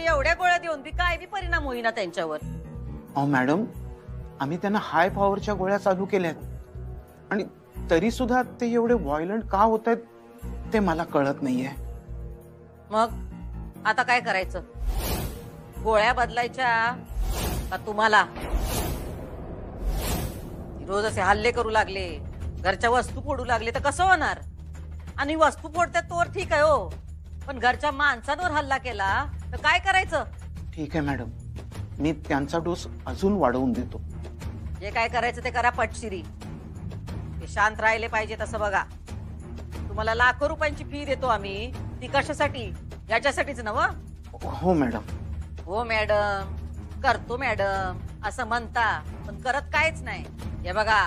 एवढ्या गोळ्या देऊन बी काय बी परिणाम होईना त्यांच्यावर. अहो मॅडम, आम्ही त्यांना हाय पॉवरच्या गोळ्या चालू केल्यात आणि तरी सुद्धा ते एवढे व्हायलंट का होत आहेत ते मला कळत नाहीये. मग आता काय करायचं? गोळ्या बदलायच्या का तुम्हाला? रोज असे हल्ले करू लागले, घरच्या वस्तू फोडू लागले तर कसं होणार? आणि वस्तू फोडतात तोवर ठीक आहे हो, पण घरच्या माणसांवर हल्ला केला तर काय करायचं? ठीक आहे मॅडम, मी त्यांचा डोस अजून वाढवून देतो. जे काय करायचं ते करा पटशिरी. ते शांत राहिले पाहिजे तसं बघा. तुम्हाला लाखो रुपयांची फी देतो आम्ही. ती कशासाठी? याच्यासाठीच नव? हो मॅडम. हो मॅडम, करतो मॅडम असं म्हणता पण करत काहीच नाही. हे बघा,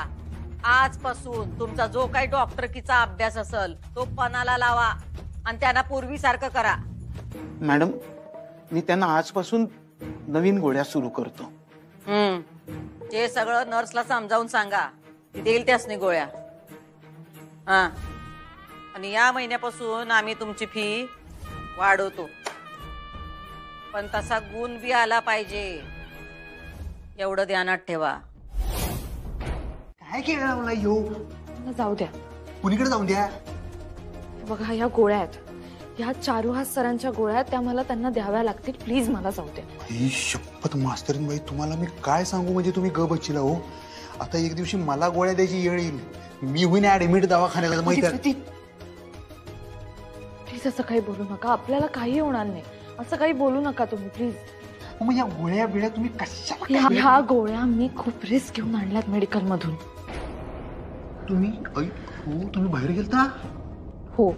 आजपासून तुमचा जो काही डॉक्टरकीचा अभ्यास असेल तो पणाला लावा आणि त्यांना पूर्वीसारखं करा. मॅडम, मी त्यांना आजपासून नवीन गोळ्या सुरू करतो. ते सगळं नर्सला समजावून सांगा, ती देईल त्यासनी गोळ्या. हा, आणि या महिन्यापासून आम्ही तुमची फी वाढवतो, पण तसा गुण बी आला पाहिजे एवढं ध्यानात ठेवा. काय केलं मला येऊ? जाऊ द्या. कुणीकडे जाऊन द्या? बघा, ह्या गोळ्या आहेत, ह्या चारुहास सरांच्या गोळ्या आहेत, त्या मला त्यांना द्याव्या लागतील. प्लीज मला जाऊ द्या. ही शपथ मास्तरीन बाई, तुम्हाला मी काय सांगू म्हणजे तुम्ही ग बच्चीला हो. आता एक दिवशी मला गोळ्या द्यायची येळ येईल. मी होईन ऍडमिट दवाखान्याला. माहिती? प्लीज असं काही बोलू नका. आपल्याला काही होणार नाही. असं काही बोलू नका तुम्ही प्लीज. मग या गोळ्या बिळ्या तुम्ही कशाला? ह्या गोळ्या मी खूप रिस्क घेऊन आणल्यात मेडिकल मधून. तुम्ही हो, तुम्ही बाहेर गेलता? हो.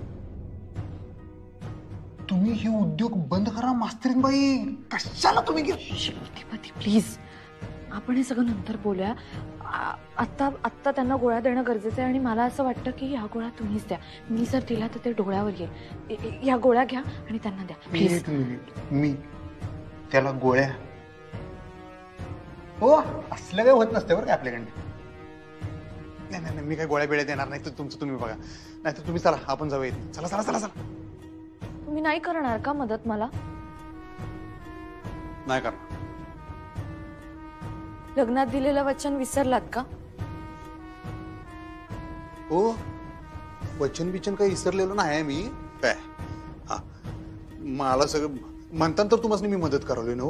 तुम्ही हे उद्योग बंद करा मास्तरीन बाई. कशाला तुम्ही गेला? प्लीज, आपण हे सगळं नंतर बोलूया. आत्ता त्यांना गोळ्या देणं गरजेचं आहे आणि मला असं वाटतं की ह्या गोळ्या तुम्हीच द्या. मी जर दिला तर ते डोळ्यावर येईल. ह्या गोळ्या घ्या आणि त्यांना द्या प्लीज. एक मिनिट, मी त्याला गोळ्या? हो, असलं काही होत नसते बरं का आपल्याकडे. नाही नाही, मी काही गोळ्या बिळ्या देणार नाही. तर तुमचं तुम्ही बघा, नाही तर तुम्ही चला आपण जाऊया. चला चला चला चला. तुम्ही नाही करणार का मदत मला? नाही करणार. लग्नात दिलेलं वचन विसरलात का? हो, वचन बिचन काही विसरलेलं नाही मी. काय हा, मला सगळं म्हणताना तर तुम्हाला मी मदत करावली ना.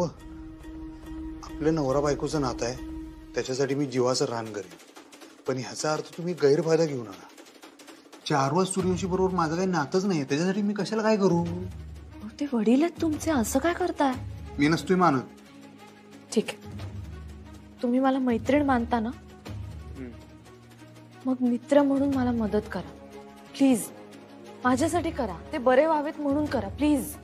आपल्या नवरा बायकोचं नातं आहे, त्याच्यासाठी मी जीवाचं रान करेन. पण ह्याचा अर्थ तुम्ही गैरफायदा घेऊ नका. चारवाज सूर्यवंशी बरोबर माझं काही नातंच नाही, त्याच्यासाठी मी कशाला काय करू? ते वडील आहेत तुमचे, असं काय करताय? मी नसतोय मानत. ठीक आहे, तुम्ही मला मैत्रीण मानता ना, मग मित्र म्हणून मला मदत करा प्लीज. माझ्यासाठी करा, ते बरे व्हावेत म्हणून करा प्लीज.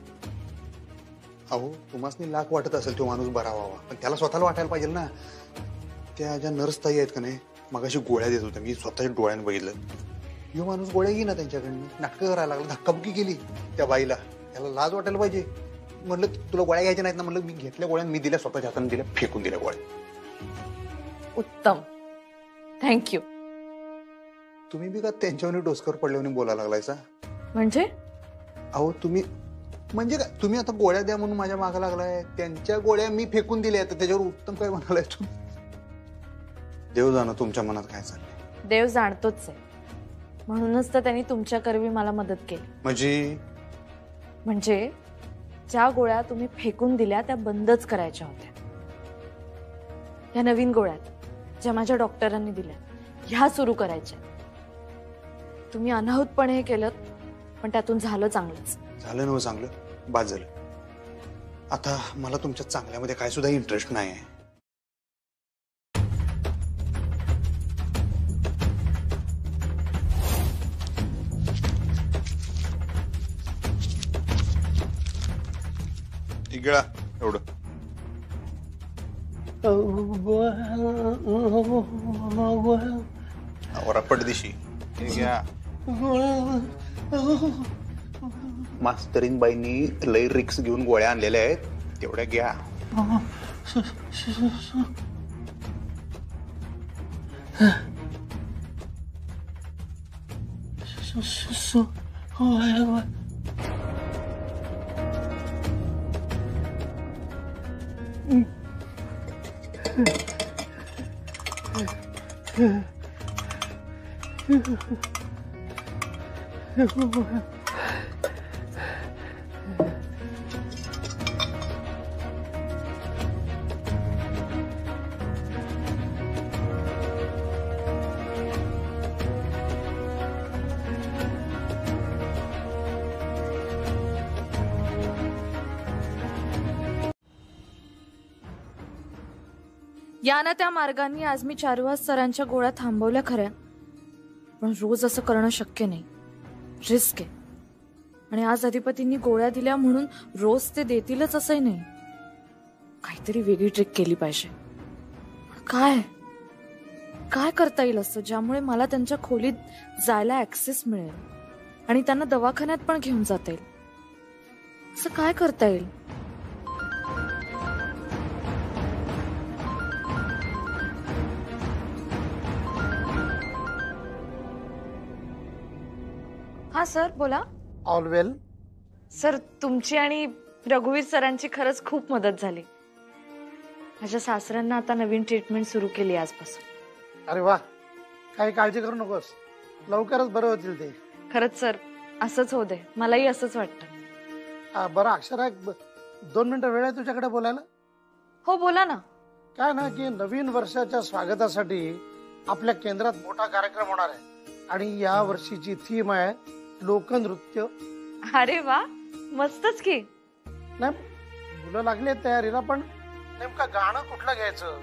अहो, तुम्हाला लाख वाटत असेल तो माणूस बरा व्हावा, पण त्याला स्वतःला वाटायला पाहिजे ना. त्या ज्या नर्स ताई आहेत का नाही, मगाशी गोळ्या देत होत्या, मी स्वतःच्या डोळ्यानं बघितलं. यो माणूस गोळ्या घेईना त्यांच्याकडनं, नाटकं करायला लागला, धक्काबुक्की केली त्या बाईला. त्याला लाज वाटायला पाहिजे. म्हणलं तुला गोळ्या घ्यायच्या नाहीत ना, म्हणलं मी घेतल्या गोळ्या, मी दिल्या स्वतःच्या हाताने, दिल्या, फेकून दिल्या गोळ्या. उत्तम, थँक्यू. तुम्ही बी का त्यांच्यावर डोसकर पडल्यावर बोलायला लागलायचा? म्हणजे अहो तुम्ही म्हणजे काय, तुम्ही आता गोळ्या द्या म्हणून माझ्या मागे लागलाय, त्यांच्या गोळ्या मी फेकून दिल्या, तर त्याच्यावर उत्तम काय म्हणालाय तुम्ही? देव जाणं तुमच्या मनात काय चाललंय. देव जाणतोच आहे, म्हणूनच तर त्यांनी तुमच्या करवी मला मदत केली. म्हणजे ज्या गोळ्या तुम्ही फेकून दिल्या त्या बंदच करायच्या होत्या. या नवीन गोळ्यात ज्या माझ्या डॉक्टरांनी दिल्या, ह्या सुरू करायच्या. तुम्ही अनाहूतपणे हे केलं, पण त्यातून झालं चांगलंच. झालं नव्हतं चांगलं, बाद झालं. आता मला तुमच्या चांगल्यामध्ये काय सुद्धा इंटरेस्ट नाही आहे. गिळा एवढं. पडदिशी घ्या. मास्तरीन बाईंनी लई रिक्स घेऊन गोळ्या आणलेल्या आहेत, तेवढ्या घ्या. या ना त्या मार्गाने आज मी चारुहास सरांच्या गोळ्या थांबवल्या खऱ्या, पण रोज असं करणं शक्य नाही, रिस्क आहे. आणि आज अधिपतींनी गोळ्या दिल्या म्हणून रोज ते देतीलच असंही नाही. काहीतरी वेगळी ट्रिक केली पाहिजे. काय काय करता येईल असं ज्यामुळे मला त्यांच्या खोलीत जायला ऍक्सेस मिळेल आणि त्यांना दवाखान्यात पण घेऊन जाता येईल? असं काय करता येईल? हा सर बोला. ऑल वेल. सर तुमची आणि रघुवीर सरांची खरंच खूप मदत झाली. माझ्या सासऱ्यांना आता नवीन ट्रीटमेंट सुरू केली आजपासून. अरे वा, काही काळजी करू नकोस, लवकरच बरं होतील ते. खरंच सर असंच होऊ दे, मलाही असंच वाटतं. बरं अक्षरा, 2 मिनिटं वेळ आहे तुझ्याकडे बोलायला? हो बोला ना. काय ना की नवीन वर्षाच्या स्वागतासाठी आपल्या केंद्रात मोठा कार्यक्रम होणार आहे आणि या वर्षीची थीम आहे लोकनृत्य. अरे वा, मस्तच की. नाही, मुलं लागले तयारीला, पण नेमकं गाणं कुठलं घ्यायचं,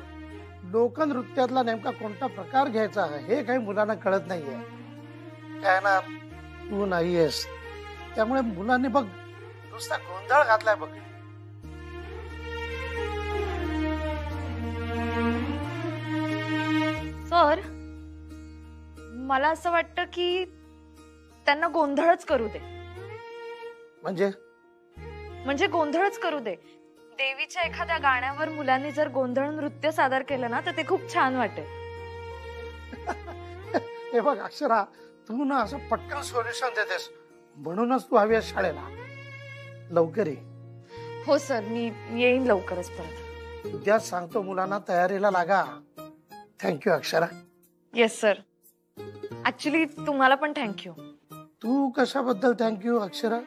लोकनृत्यातला नेमका कोणता प्रकार घ्यायचा हे काही मुलांना कळत नाहीये. काय ना, तू नाहीयेस, त्यामुळे मुलांनी बघ नुसता गोंधळ घातलाय बघ. सर मला असं वाटतं की त्यांना गोंधळच करू दे. म्हणजे गोंधळच करू दे. देवीच्या एखाद्या गाण्यावर मुलांनी जर गोंधळ नृत्य सादर केलं ना तर ते खूप छान वाटेल. हे बघ अक्षरा, तू ना असं पटकन सोल्युशन देतेस, म्हणूनच तू हवी आहेस शाळेला. लवकर ये. हो सर, मी येईन लवकरच परत. उद्या सांगतो मुलांना तयारीला लागा. Thank you Akshara. Yes sir. Actually तुम्हाला पण थँक्यू. तू कशाबद्दल थँक्यू अक्षरा?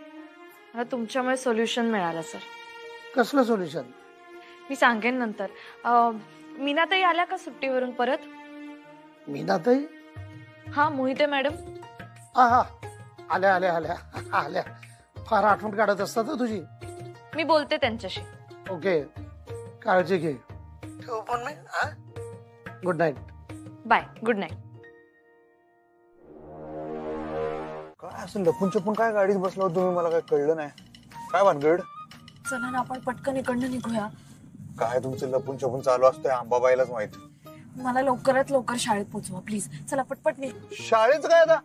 मला तुमच्यामुळे सोल्युशन मिळालं सर. कसलं सोल्युशन? मी सांगेन नंतर. मीनाताई आल्या का सुट्टीवरून परत? मीनाताई? हा, मोहिते मॅडम. हा, आल्या आल्या आल्या आल्या. फार आठवण काढत असतात तुझी. मी बोलते त्यांच्याशी. ओके, काळजी घे. ठेवू पण मी. Good night. Bye. Good night. काय असं लपून छपून काय गाडीत बसला होता तुम्ही? मला काय कळलं नाही. काय भानगड? चला ना, आपण पटकन इकडनं निघूया. काय तुमचं लपून छपून चालू असतंय आंबाबाईलाच माहित. मला लवकरात लवकर शाळेत पोहोचवा प्लीज. चला पटपट निघ. शाळेचं काय आता?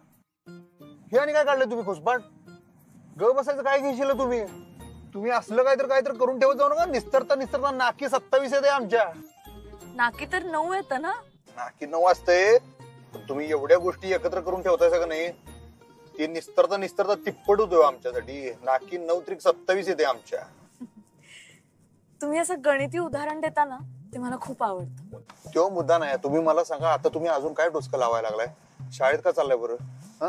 हे आणि काय काढलं तुम्ही खोसपाट? ग बसायचं काय घेशील तुम्ही? तुम्ही असलं काहीतरी करून ठेवत जाऊ नका. निस्तरता नाकी 27 येते आमच्या. नाकी तर 9 येतं ना. नाकी 9 असते. तुम्ही एवढ्या गोष्टी एकत्र करून ठेवताय का नाही? ती निस्तरता तिप्पट होतोय आमच्यासाठी. नाकी 9 त्रिक 27 येते आमच्या. तुम्ही असं गणिती उदाहरण देता ना, ते मला खूप आवडतं. तो मुद्दा नाही. तुम्ही मला सांगा, आता तुम्ही अजून काय डोसकं लावायला लागलाय? शाळेत का चाललाय बरं? हा,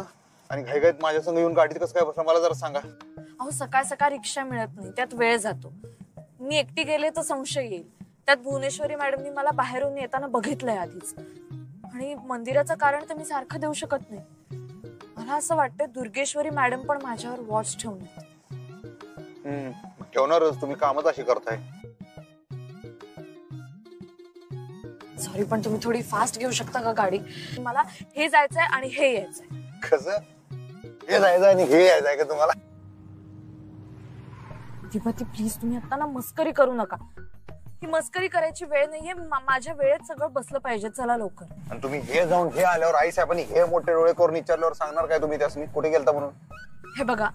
आणि घाईघाईत माझ्या संग येऊन गाडीत कसं काय बसला मला जरा सांगा. अहो, सकाळ सकाळ रिक्षा मिळत नाही, त्यात वेळ जातो. मी एकटी गेले तर संशय येईल. त्यात भुवनेश्वरी मॅडमनी मला बाहेरून येताना बघितलंय आधीच. आणि मंदिराचं कारण तर मी सारखं देऊ शकत नाही. मला असं वाटतं दुर्गेश्वरी मॅडम पण माझ्यावर वॉच ठेवणार. ठेवणारच. तुम्ही कामच अशी करताय. सॉरी, पण तुम्ही थोडी फास्ट घेऊ शकता का गाडी? मला हे जायचंय आणि हे यायचंय. कसं? हे जायचंय आणि हे यायचंय का तुम्हाला? दिपती प्लीज, तुम्ही आता ना मस्करी करू नका. ही मस्करी करायची वेळ नाहीये. माझ्या वेळेत सगळं बसलं पाहिजे. चला लवकर. आणि तुम्ही हे जाऊन हे आल्यावर आई साहेबांनी हे मोठे डोळे करून विचारल्यावर सांगणार काय तुम्ही त्यासनी कुठे गेलता म्हणून? हे बघा,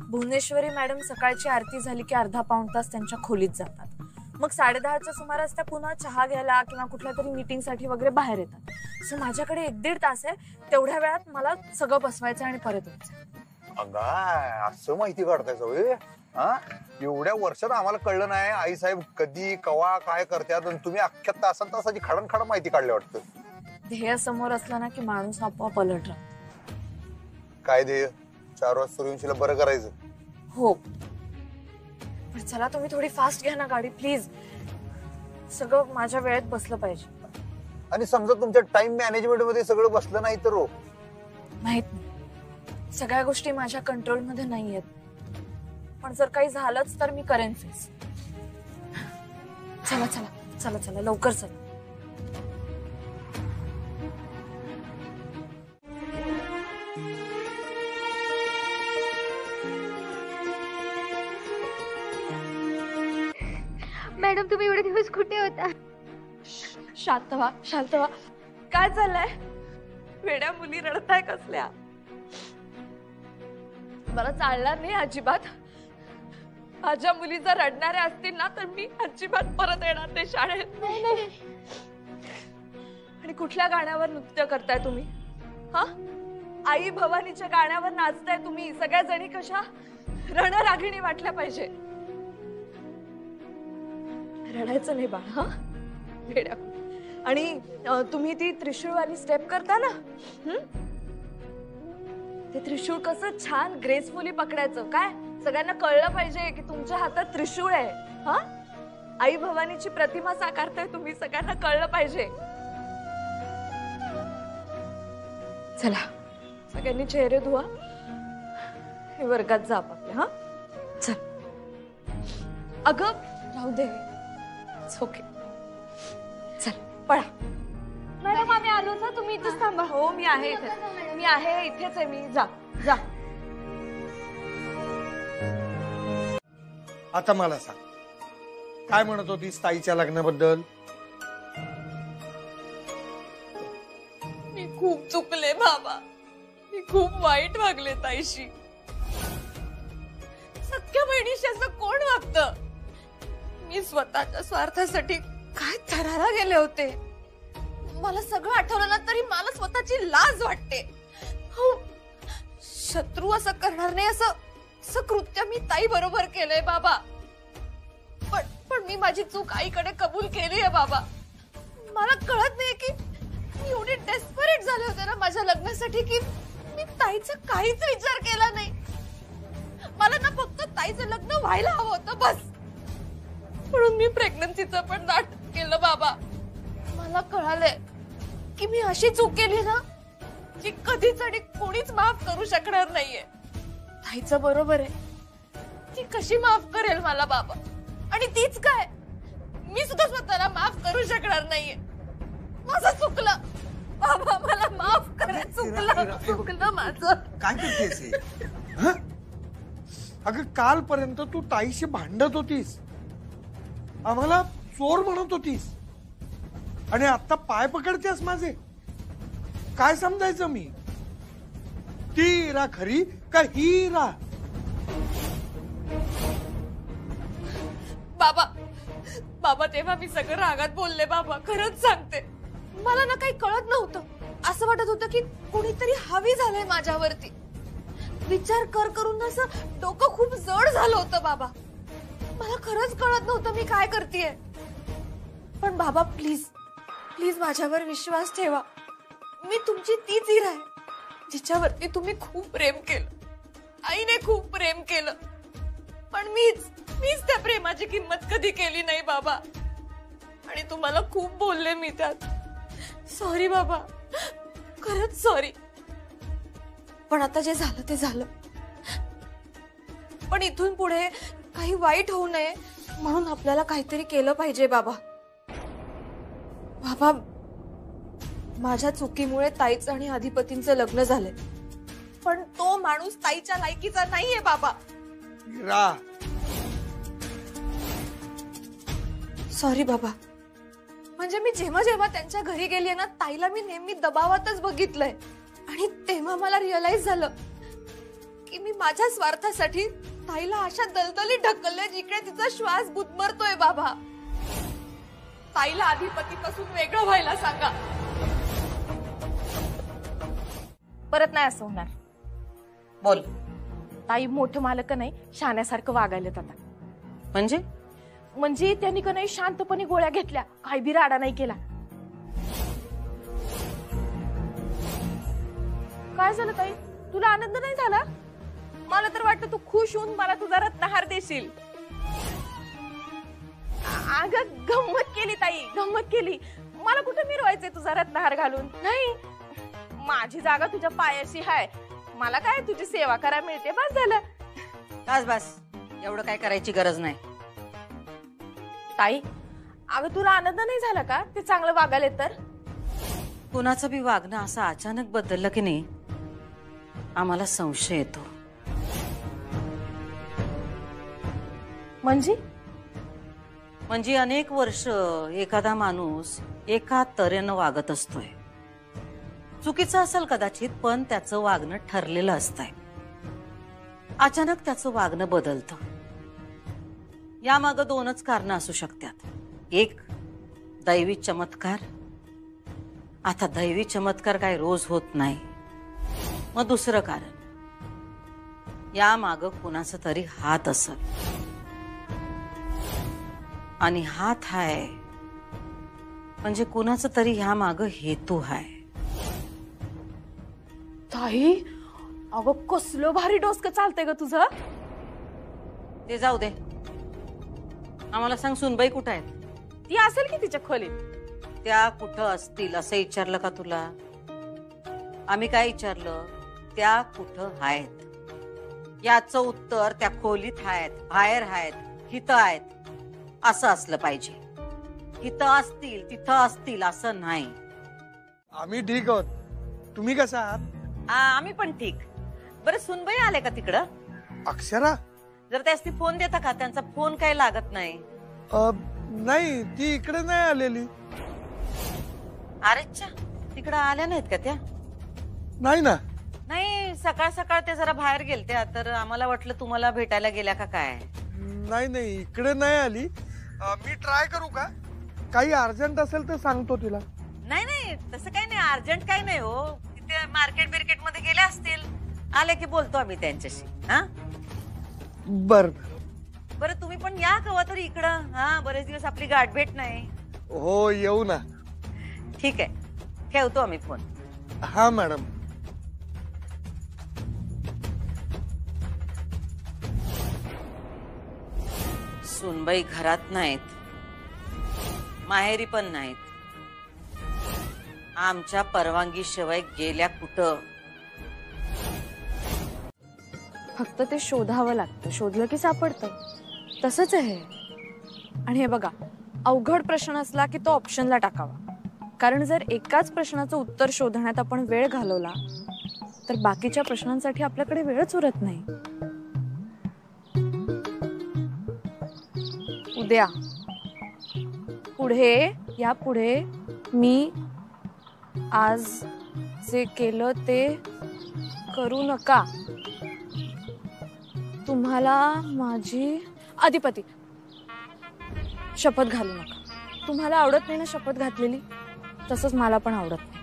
भुवनेश्वरी मॅडम सकाळची आरती झाली की अर्धा पाऊण तास त्यांच्या खोलीत जातात. मग 10:30च्या सुमारास त्या पुन्हा चहा घ्यायला किंवा कुठल्या तरी मीटिंग साठी वगैरे बाहेर येतात. सो माझ्याकडे 1-1.5 तास आहे. तेवढ्या वेळात मला सगळं बसवायचं आणि परत यायचं. अगाय, असं माहिती काढताय सवय? हा, एवढ्या वर्षात आम्हाला कळलं नाही आई साहेब कधी कवा काय करतात. आणि तुम्ही अख्ख्या तासाची खडन माहिती काढली वाटतं. ध्येय समोर असलं ना की माणूस आपोआप अलर्ट राहतो. काय ध्येय? 4 वाजता सूर्यवंशीला बरं करायचं. हो, पण चला तुम्ही थोडी फास्ट घ्या ना गाडी प्लीज. सगळं माझ्या वेळेत बसलं पाहिजे. आणि समजा तुमच्या टाइम मॅनेजमेंट मध्ये सगळं बसलं नाही तर? माहित नाही, सगळ्या गोष्टी माझ्या कंट्रोल मध्ये नाहीयेत. पण जर काही झालंच तर मी करेन फेस. चला चला चला चला लवकर चला. मॅडम, तुम्ही एवढे दिवस कुठे होता? शांत व्हा, शांत व्हा. काय चाललंय? वेड्या मुली रडताय कसल्या? मला चालणार नाही अजिबात. माझ्या मुली जर रडणाऱ्या असतील ना तर मी अजिबात परत येणार नाही शाळेत. आणि कुठल्या गाण्यावर नृत्य करताय तुम्ही? हा, आई भवानीच्या गाण्यावर नाचताय तुम्ही. सगळ्या जणी कशा रणरागिणी वाटल्या पाहिजे. रडायचं नाही बाळ. हा, वेड्या. आणि तुम्ही ती त्रिशूळवाली स्टेप करता ना, ते त्रिशूळ कसं छान ग्रेसफुली पकडायचं. काय सगळ्यांना कळलं पाहिजे की तुमच्या हातात त्रिशूळ आहे. हा, आई भवानीची प्रतिमा साकारताय तुम्ही. सगळ्यांना कळलं पाहिजे. चला सगळ्यांनी चेहरे धुवा. वर्गात जा आपापल्या. हा, चल. अगं राहू दे. ओके, चल पळा. मॅडम, आम्ही आलो ना, तुम्ही इथेच थांबा. हो, मी आहे इथे. मी आहे इथेच आहे. मी जा जा. आता मला सांग, काय म्हणत होतीस ताईच्या लग्नाबद्दल? मी खूप चुकले बाबा. मी खूप वाईट वागले ताईशी. सख्या बहिणीशी असं कोण वागतं? मी स्वतःच्या स्वार्थासाठी काय थराला गेले होते. मला सगळं आठवलं ना तरी मला स्वतःची लाज वाटते. हो, शत्रू असं करणार नाही असं कृत्य मी ताई बरोबर केलंय बाबा. पण मी माझी चूक आईकडे कबूल केली आहे बाबा. मला कळत नाही की मी एवढी डेस्परेट झाले होते ना माझ्या लग्नासाठी की मी ताईचा काहीच विचार केला नाही. मला ना फक्त ताईचं लग्न व्हायला हवं होतं बस. म्हणून मी प्रेग्नन्सीचं पण नाटक केलं बाबा. मला कळालंय की मी अशी चूक केली ना जी कधीच आणि कोणीच माफ करू शकणार नाहीये. ताईचं बरोबर आहे, ती कशी माफ करेल मला बाबा. आणि तीच काय, मी सुद्धा स्वतःला माफ करू शकणार नाहीये. माझं चुकलं बाबा, मला माफ करा. चुकलं माझं. काय करतेस हे? हं? अगं कालपर्यंत तू ताईशी भांडत होतीस, आम्हाला चोर म्हणत होतीस, आणि आता पाय पकडतेस माझे. काय समजायचं मी? ती हिरा खरी का हिरा? बाबा बाबा तेव्हा मी सगळं रागात बोलले बाबा. खरंच सांगते, मला ना काही कळत नव्हतं. असं वाटत होतं की कोणीतरी हावी झालंय माझ्यावरती. विचार करून असं डोकं खूप जड झालं होतं बाबा. मला खरंच कळत नव्हतं मी काय करतेय. पण बाबा प्लीज प्लीज माझ्यावर विश्वास ठेवा. मी तुमची तीच हिरा आहे जिच्यावरती तुम्ही खूप प्रेम केलं. आईने खूप प्रेम केलं, पण मीच त्या प्रेमाची किंमत कधी केली नाही बाबा. आणि तुम्हाला खूप बोलले मी त्यात. सॉरी बाबा, खरंच सॉरी. पण आता जे झालं ते झालं. पण इथून पुढे काही वाईट होऊ नये म्हणून आपल्याला काहीतरी केलं पाहिजे बाबा. बाबा माझ्या चुकीमुळे ताईचं आणि अधिपतींचं लग्न झालंय, पण तो माणूस ताईच्या लायकीचा नाहीये बाबा. सॉरी बाबा. म्हणजे मी जेव्हा जेव्हा त्यांच्या घरी गेली ना ताईला मी नेहमी दबावातच बघितलंय. आणि तेव्हा मला रिअलाइज झालं की मी माझ्या स्वार्थासाठी ताईला अशा दलदलीत ढकलले जिकडे तिचा श्वास गुदमरतोय बाबा. ताईला अधिपतीपासून वेगळं व्हायला सांगा. परत नाही असं होणार. बोल. ताई मोठं मालक नाही शाण्यासारखं वागायलेत आता. म्हणजे त्यांनी का नाही शांतपणे गोळ्या घेतल्या, काही बी राडा नाही केला. काय झालं ताई, तुला आनंद नाही झाला? मला तर वाटतं तू खुश होऊन मला तुझा रत्नहार देशील. अगं गंमत केली ताई, गंमत केली. मला कुठे मिरवायचंय तुझा रत्नहार घालून? नाही, माझी जागा तुझ्या पायाशी आहे. मला काय तुझी सेवा करा मिळते, बस झालं. बस एवढं काय करायची गरज नाही. ताई अगं तुला आनंद नाही झाला का ते चांगलं वागायला तर? कुणाचं बी वागणं असं अचानक बदललं की नाही आम्हाला संशय येतो. म्हणजे अनेक वर्ष एखादा माणूस एका तऱ्हेनं वागत असतोय. चुकीचं असेल कदाचित, पण त्याचं वागणं ठरलेलं असतंय. अचानक त्याचं वागणं बदलतं. यामागं दोनच कारणं असू शकतात. एक दैवी चमत्कार. आता दैवी चमत्कार काय रोज होत नाही. मग दुसरं कारण, यामागं कुणाचा तरी हात असेल. आणि हात हाय म्हणजे कुणाचा तरी ह्या मागं हेतू हाय. ताई अगं कसलं भारी डोसकं चालतंय ग तुझं. ते जाऊ दे, आम्हाला सांग सुनबाई कुठं आहेत? ती असेल की तिच्या खोलीत. त्या कुठं असतील असं विचारलं का तुला? आम्ही काय विचारलं? त्या कुठं आहेत याचं उत्तर त्या खोलीत आहेत, बाहेर आहेत, हिथं आहेत असं असलं पाहिजे. हिथं असतील तिथं असतील असं नाही. आम्ही ठीक आहोत, तुम्ही कसं आहात? आम्ही पण ठीक. बरं सुनबाई आले का तिकडं? अक्षरा जर त्याची फोन देता का? त्यांचा फोन काही लागत नाही. नाही, ती इकडे नाही आलेली. अरेच्छा, तिकडं आल्या नाहीत का त्या? नाही ना. नाही, सकाळ सकाळ ते जरा बाहेर गेलत्या, तर आम्हाला वाटलं तुम्हाला भेटायला गेल्या का काय. नाही, इकडे नाही आली. मी ट्राय करू का? काही अर्जंट असेल तर सांगतो तिला. नाही तसं काही नाही, अर्जंट काही नाही हो. तिथे मार्केट मध्ये गेले असतील. आले की बोलतो आम्ही त्यांच्याशी. हा बर. बरं तुम्ही पण या कवा तरी इकडं. हा, बरेच दिवस आपली गाठभेट नाही. हो येऊ ना. ठीक आहे, ठेवतो आम्ही फोन. हा मॅडम. सुनबाई घरात नाहीत, माहेरी पण नाहीत. आमच्या परवानगी शिवाय गेल्या कुठं? फक्त ते शोधावं लागतं, शोधलं की सापडतं. तसंच आहे. आणि हे बघा, अवघड प्रश्न असला की तो ऑप्शनला टाकावा. कारण जर एकाच प्रश्नाचं उत्तर शोधण्यात आपण वेळ घालवला तर बाकीच्या प्रश्नांसाठी आपल्याकडे वेळच उरत नाही. उद्या पुढे या पुढे मी आज जे केलं ते करू नका. तुम्हाला माझी अधिपती शपथ घालू नका. तुम्हाला आवडत नाही ना शपथ घातलेली, तसंच मला पण आवडत नाही.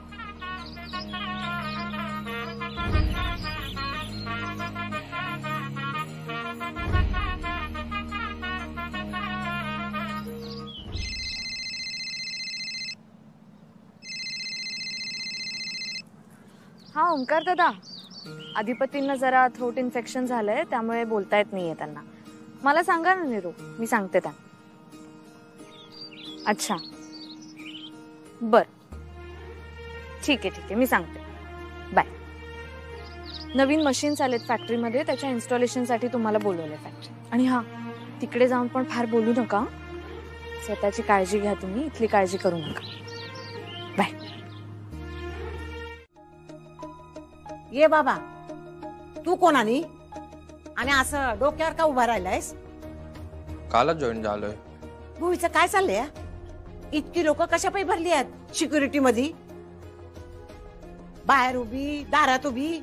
हा ओंकार दादा, अधिपतींना जरा थ्रोट इन्फेक्शन झालंय, त्यामुळे बोलता येत नाहीये त्यांना. मला सांगा ना नीरू, मी सांगते त्यांना. अच्छा बर, ठीक आहे मी सांगते. बाय. नवीन मशीन्स आलेत फॅक्टरीमध्ये, त्याच्या इन्स्टॉलेशनसाठी तुम्हाला बोलवलंय फॅक्टरी. आणि हा, तिकडे जाऊन पण फार बोलू नका. स्वतःची काळजी घ्या तुम्ही, इथली काळजी करू नका. बाय. ये बाबा, तू कोणानी आणि असं डोक्यावर का उभा राहिलायस? कालच जॉईन झालोय. भूमीचं काय चाललंय? इतकी लोक कशा पायी भरली आहेत सिक्युरिटी मध्ये? बाहेर उभी, दारात उभी,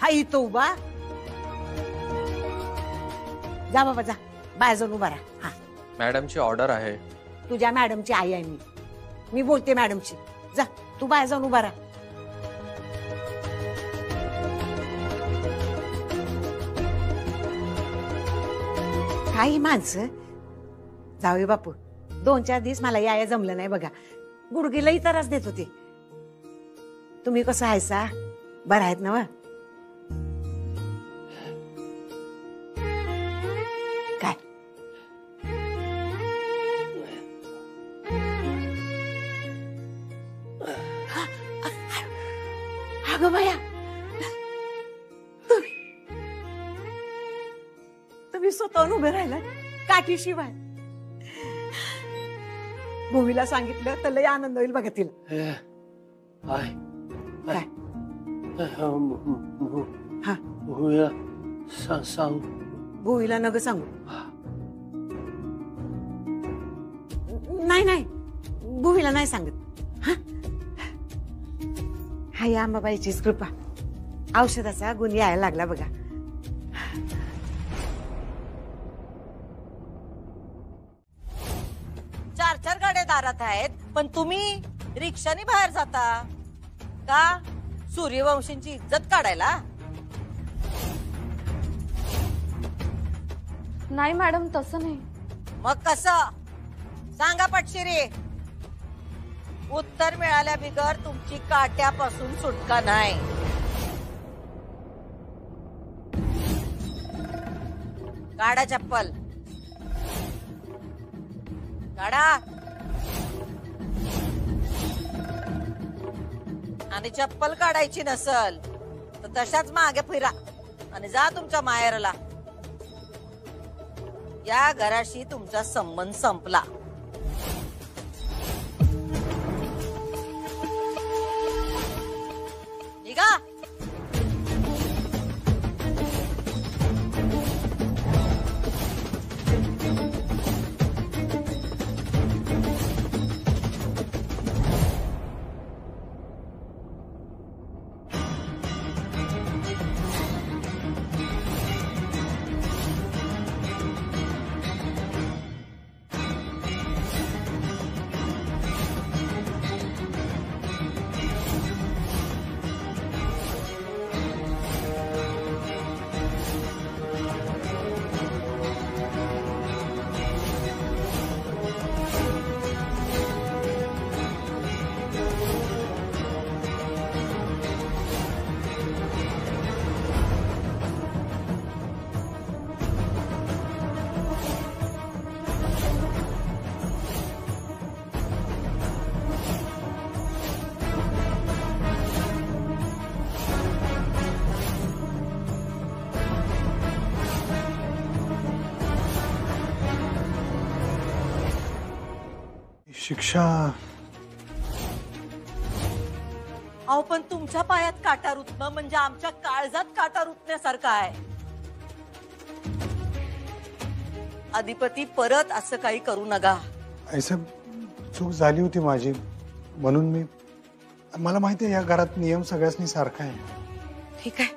हा इथं उभा. जा बाबा जा, बाहेर जाऊन उभा राहा. हा, मॅडमची ऑर्डर आहे. तुझ्या मॅडमची आई आहे मी बोलते मॅडमची. जा तू बाहेर जाऊन उभा राहा. काही माणसं. जाऊया बापू, 2-4 दिवस मला याया जमलं नाही बघा. गुडघेलाही त्रास देत होते. तुम्ही कसं आहेसा? बरं आहेत ना? काय अगं बाया, तुम्ही स्वतःहून उभे राहिला काठीशिवाय. भूमीला सांगितलं तर लय आनंद होईल बघा तिला. काय सांग. भूमीला नग सांगू. नाही भूमीला नाही सांगत. हा या अंबाबाईचीच कृपा. औषधाचा गुण यायला लागला बघा. चार गाड्या दारात आहेत, पण तुम्ही रिक्षाने बाहेर जाता का? सूर्यवंशींची इज्जत काढायला? नाही मॅडम, तसं नाही. मग कसं? सांगा पटशिरी. उत्तर मिळाल्या बिगर तुमची काट्यापासून सुटका नाही. काढा चप्पल, काढा. आणि चप्पल काढायची नसल तर तशाच मागे फिरा आणि जा तुमच्या माहेरला. या घराशी तुमचा संबंध संपला. निघा. शिक्षा अहो पण तुमच्या पायात काटा रुतणं म्हणजे आमच्या काळजात काटा रुतण्यासारखं आहे. अधिपती परत असं काही करू नका. ऐसा चूक झाली होती माझी, म्हणून मला माहिती आहे या घरात नियम सगळ्यांनी सारखा आहे. ठीक आहे,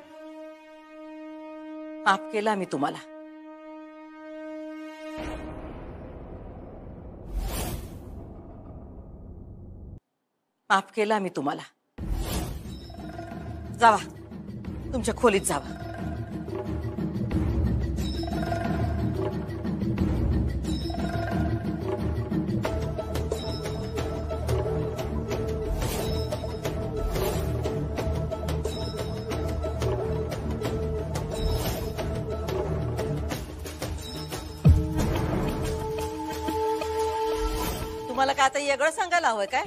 माफ केला मी तुम्हाला. माफ केला मी तुम्हाला. जावा, तुमच्या खोलीत जावा. तुम्हाला काय आता वेगळं सांगायला हवंय काय?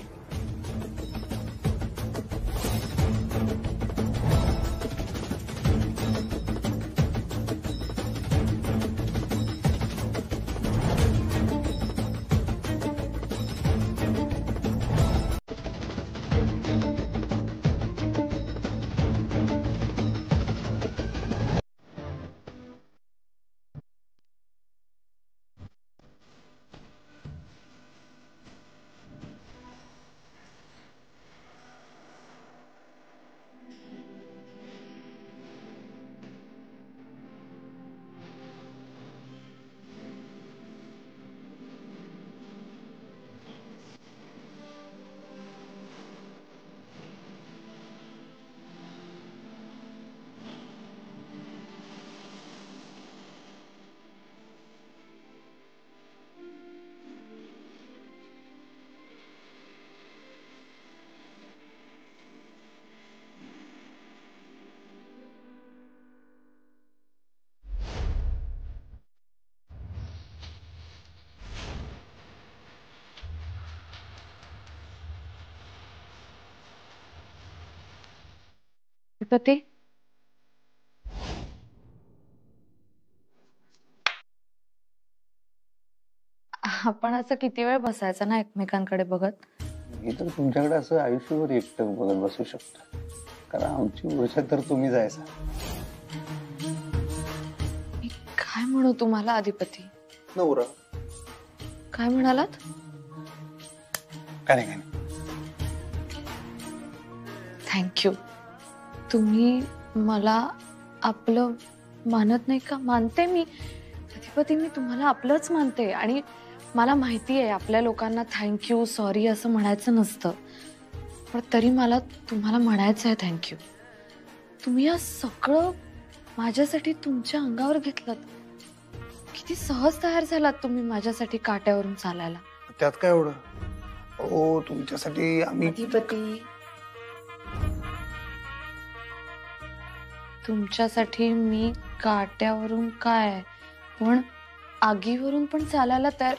अधिपती, आपण असं किती वेळ बसायचं ना एकमेकांकडे बघत? मी तर तुमच्याकडे असं आयुष्यभर एकटं बघत बसू शकतो, कारण आमची ऊर्जा तर तुम्ही जायचा. मी काय म्हणू तुम्हाला अधिपती? नवरा काय म्हणालात? काय नाही. थँक्यू. तुम्ही मला आपलं मानत नाही का? मानते मी अधिपती, मी तुम्हाला आपलंच मानते. आणि मला माहिती आहे आपल्या लोकांना थँक्यू सॉरी असं म्हणायचं नसतं, पण तरी मला तुम्हाला म्हणायचं आहे थँक्यू. तुम्ही हे सगळं माझ्यासाठी तुमच्या अंगावर घेतलं. किती सहज तयार झालात तुम्ही माझ्यासाठी काट्यावरून चालायला. त्यात काय एवढं? हो, तुमच्यासाठी आम्ही. अधिपती, तुमच्यासाठी मी काट्यावरून काय पण आगीवरून पण चालायला तयार.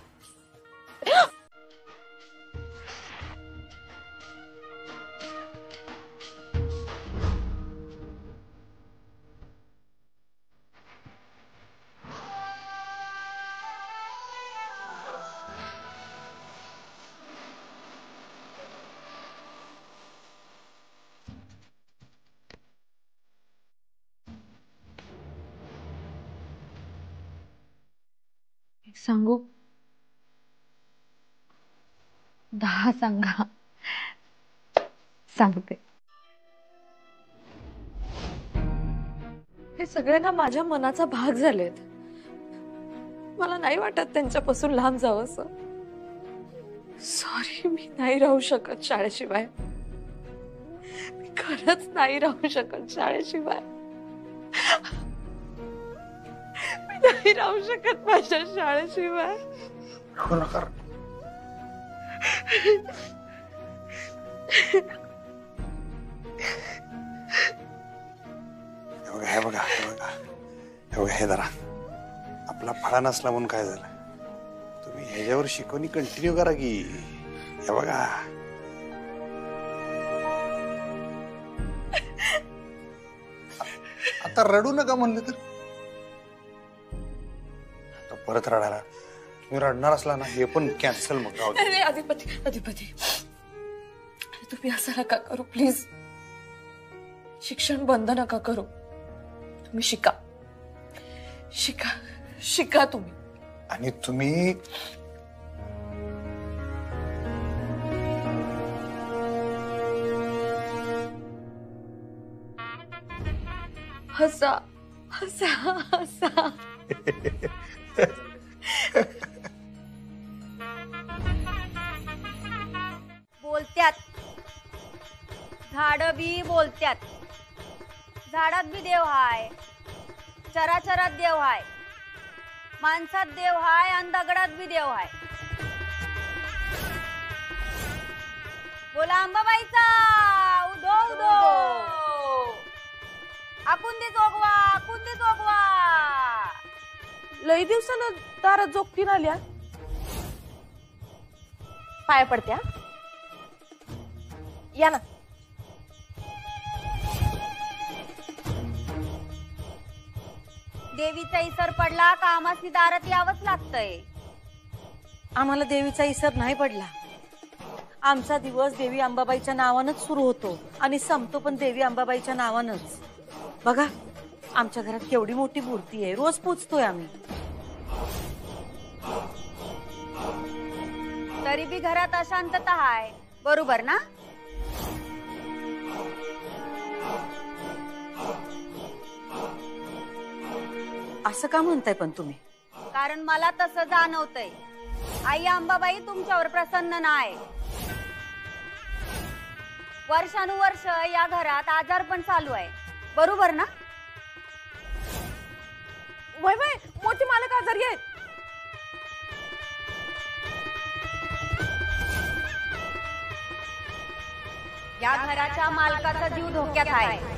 सांगू? 10 सांगा. सांगते. हे सगळे ना माझ्या मनाचा भाग झालेत. मला नाही वाटत त्यांच्यापासून लांब जावं असं. सॉरी, मी नाही राहू शकत शाळेशिवाय. मी खरंच नाही राहू शकत शाळेशिवाय. मी नाही राहू शकत माझ्या शाळेशिवाय. हे बघा हे धरा. आपला फळा नसला म्हणून काय झालं, तुम्ही ह्याच्यावर शिकवणी कंटिन्यू करा की. हे बघा, आता रडू नका म्हणलं तर परत रडायला तुम्ही रडणार असला ना हे पण कॅन्सल मग राहू दे. अरे अधिपती अधिपती तुम्ही असं नका करू प्लीज. शिक्षण बंद नका करू. तुम्ही शिका शिका शिका तुम्ही. आणि तुम्ही हसा हसा हसा. बोलत्यात झाड बी बोलत्यात. झाडात बी देव हाय, चराचरात देव हाय, माणसात देव हाय आणि दगडात बी देव हाय. बोला अंबाबाईचा उदो उदो. आकुंदी जोगवा आकुंदी जोगवा. लई दिवसानं दारात जोगतीन आल्या. पाया पडत्या या ना. देवीचा इसर पडला का आम्हासनी दारात यावंच लागतंय. आम्हाला देवीचा इसर नाही पडला. आमचा दिवस देवी अंबाबाईच्या नावानच सुरू होतो आणि संपतो पण देवी अंबाबाईच्या नावानच. बघा आमच्या घरात केवढी मोठी मूर्ती आहे, रोज पूजतोय आम्ही. तरी बी घरात अशांतता हाय, बरोबर ना? असं का म्हणताय पण तुम्ही? कारण मला तसं जाणवतंय. आई अंबाबाई तुमच्यावर प्रसन्न नाही. वर्षानुवर्ष या घरात आजार पण चालू आहे, बरोबर ना? वय वय मोठी मालक आजारी आहेत. या घराच्या मालकाचा जीव धोक्यात आहे.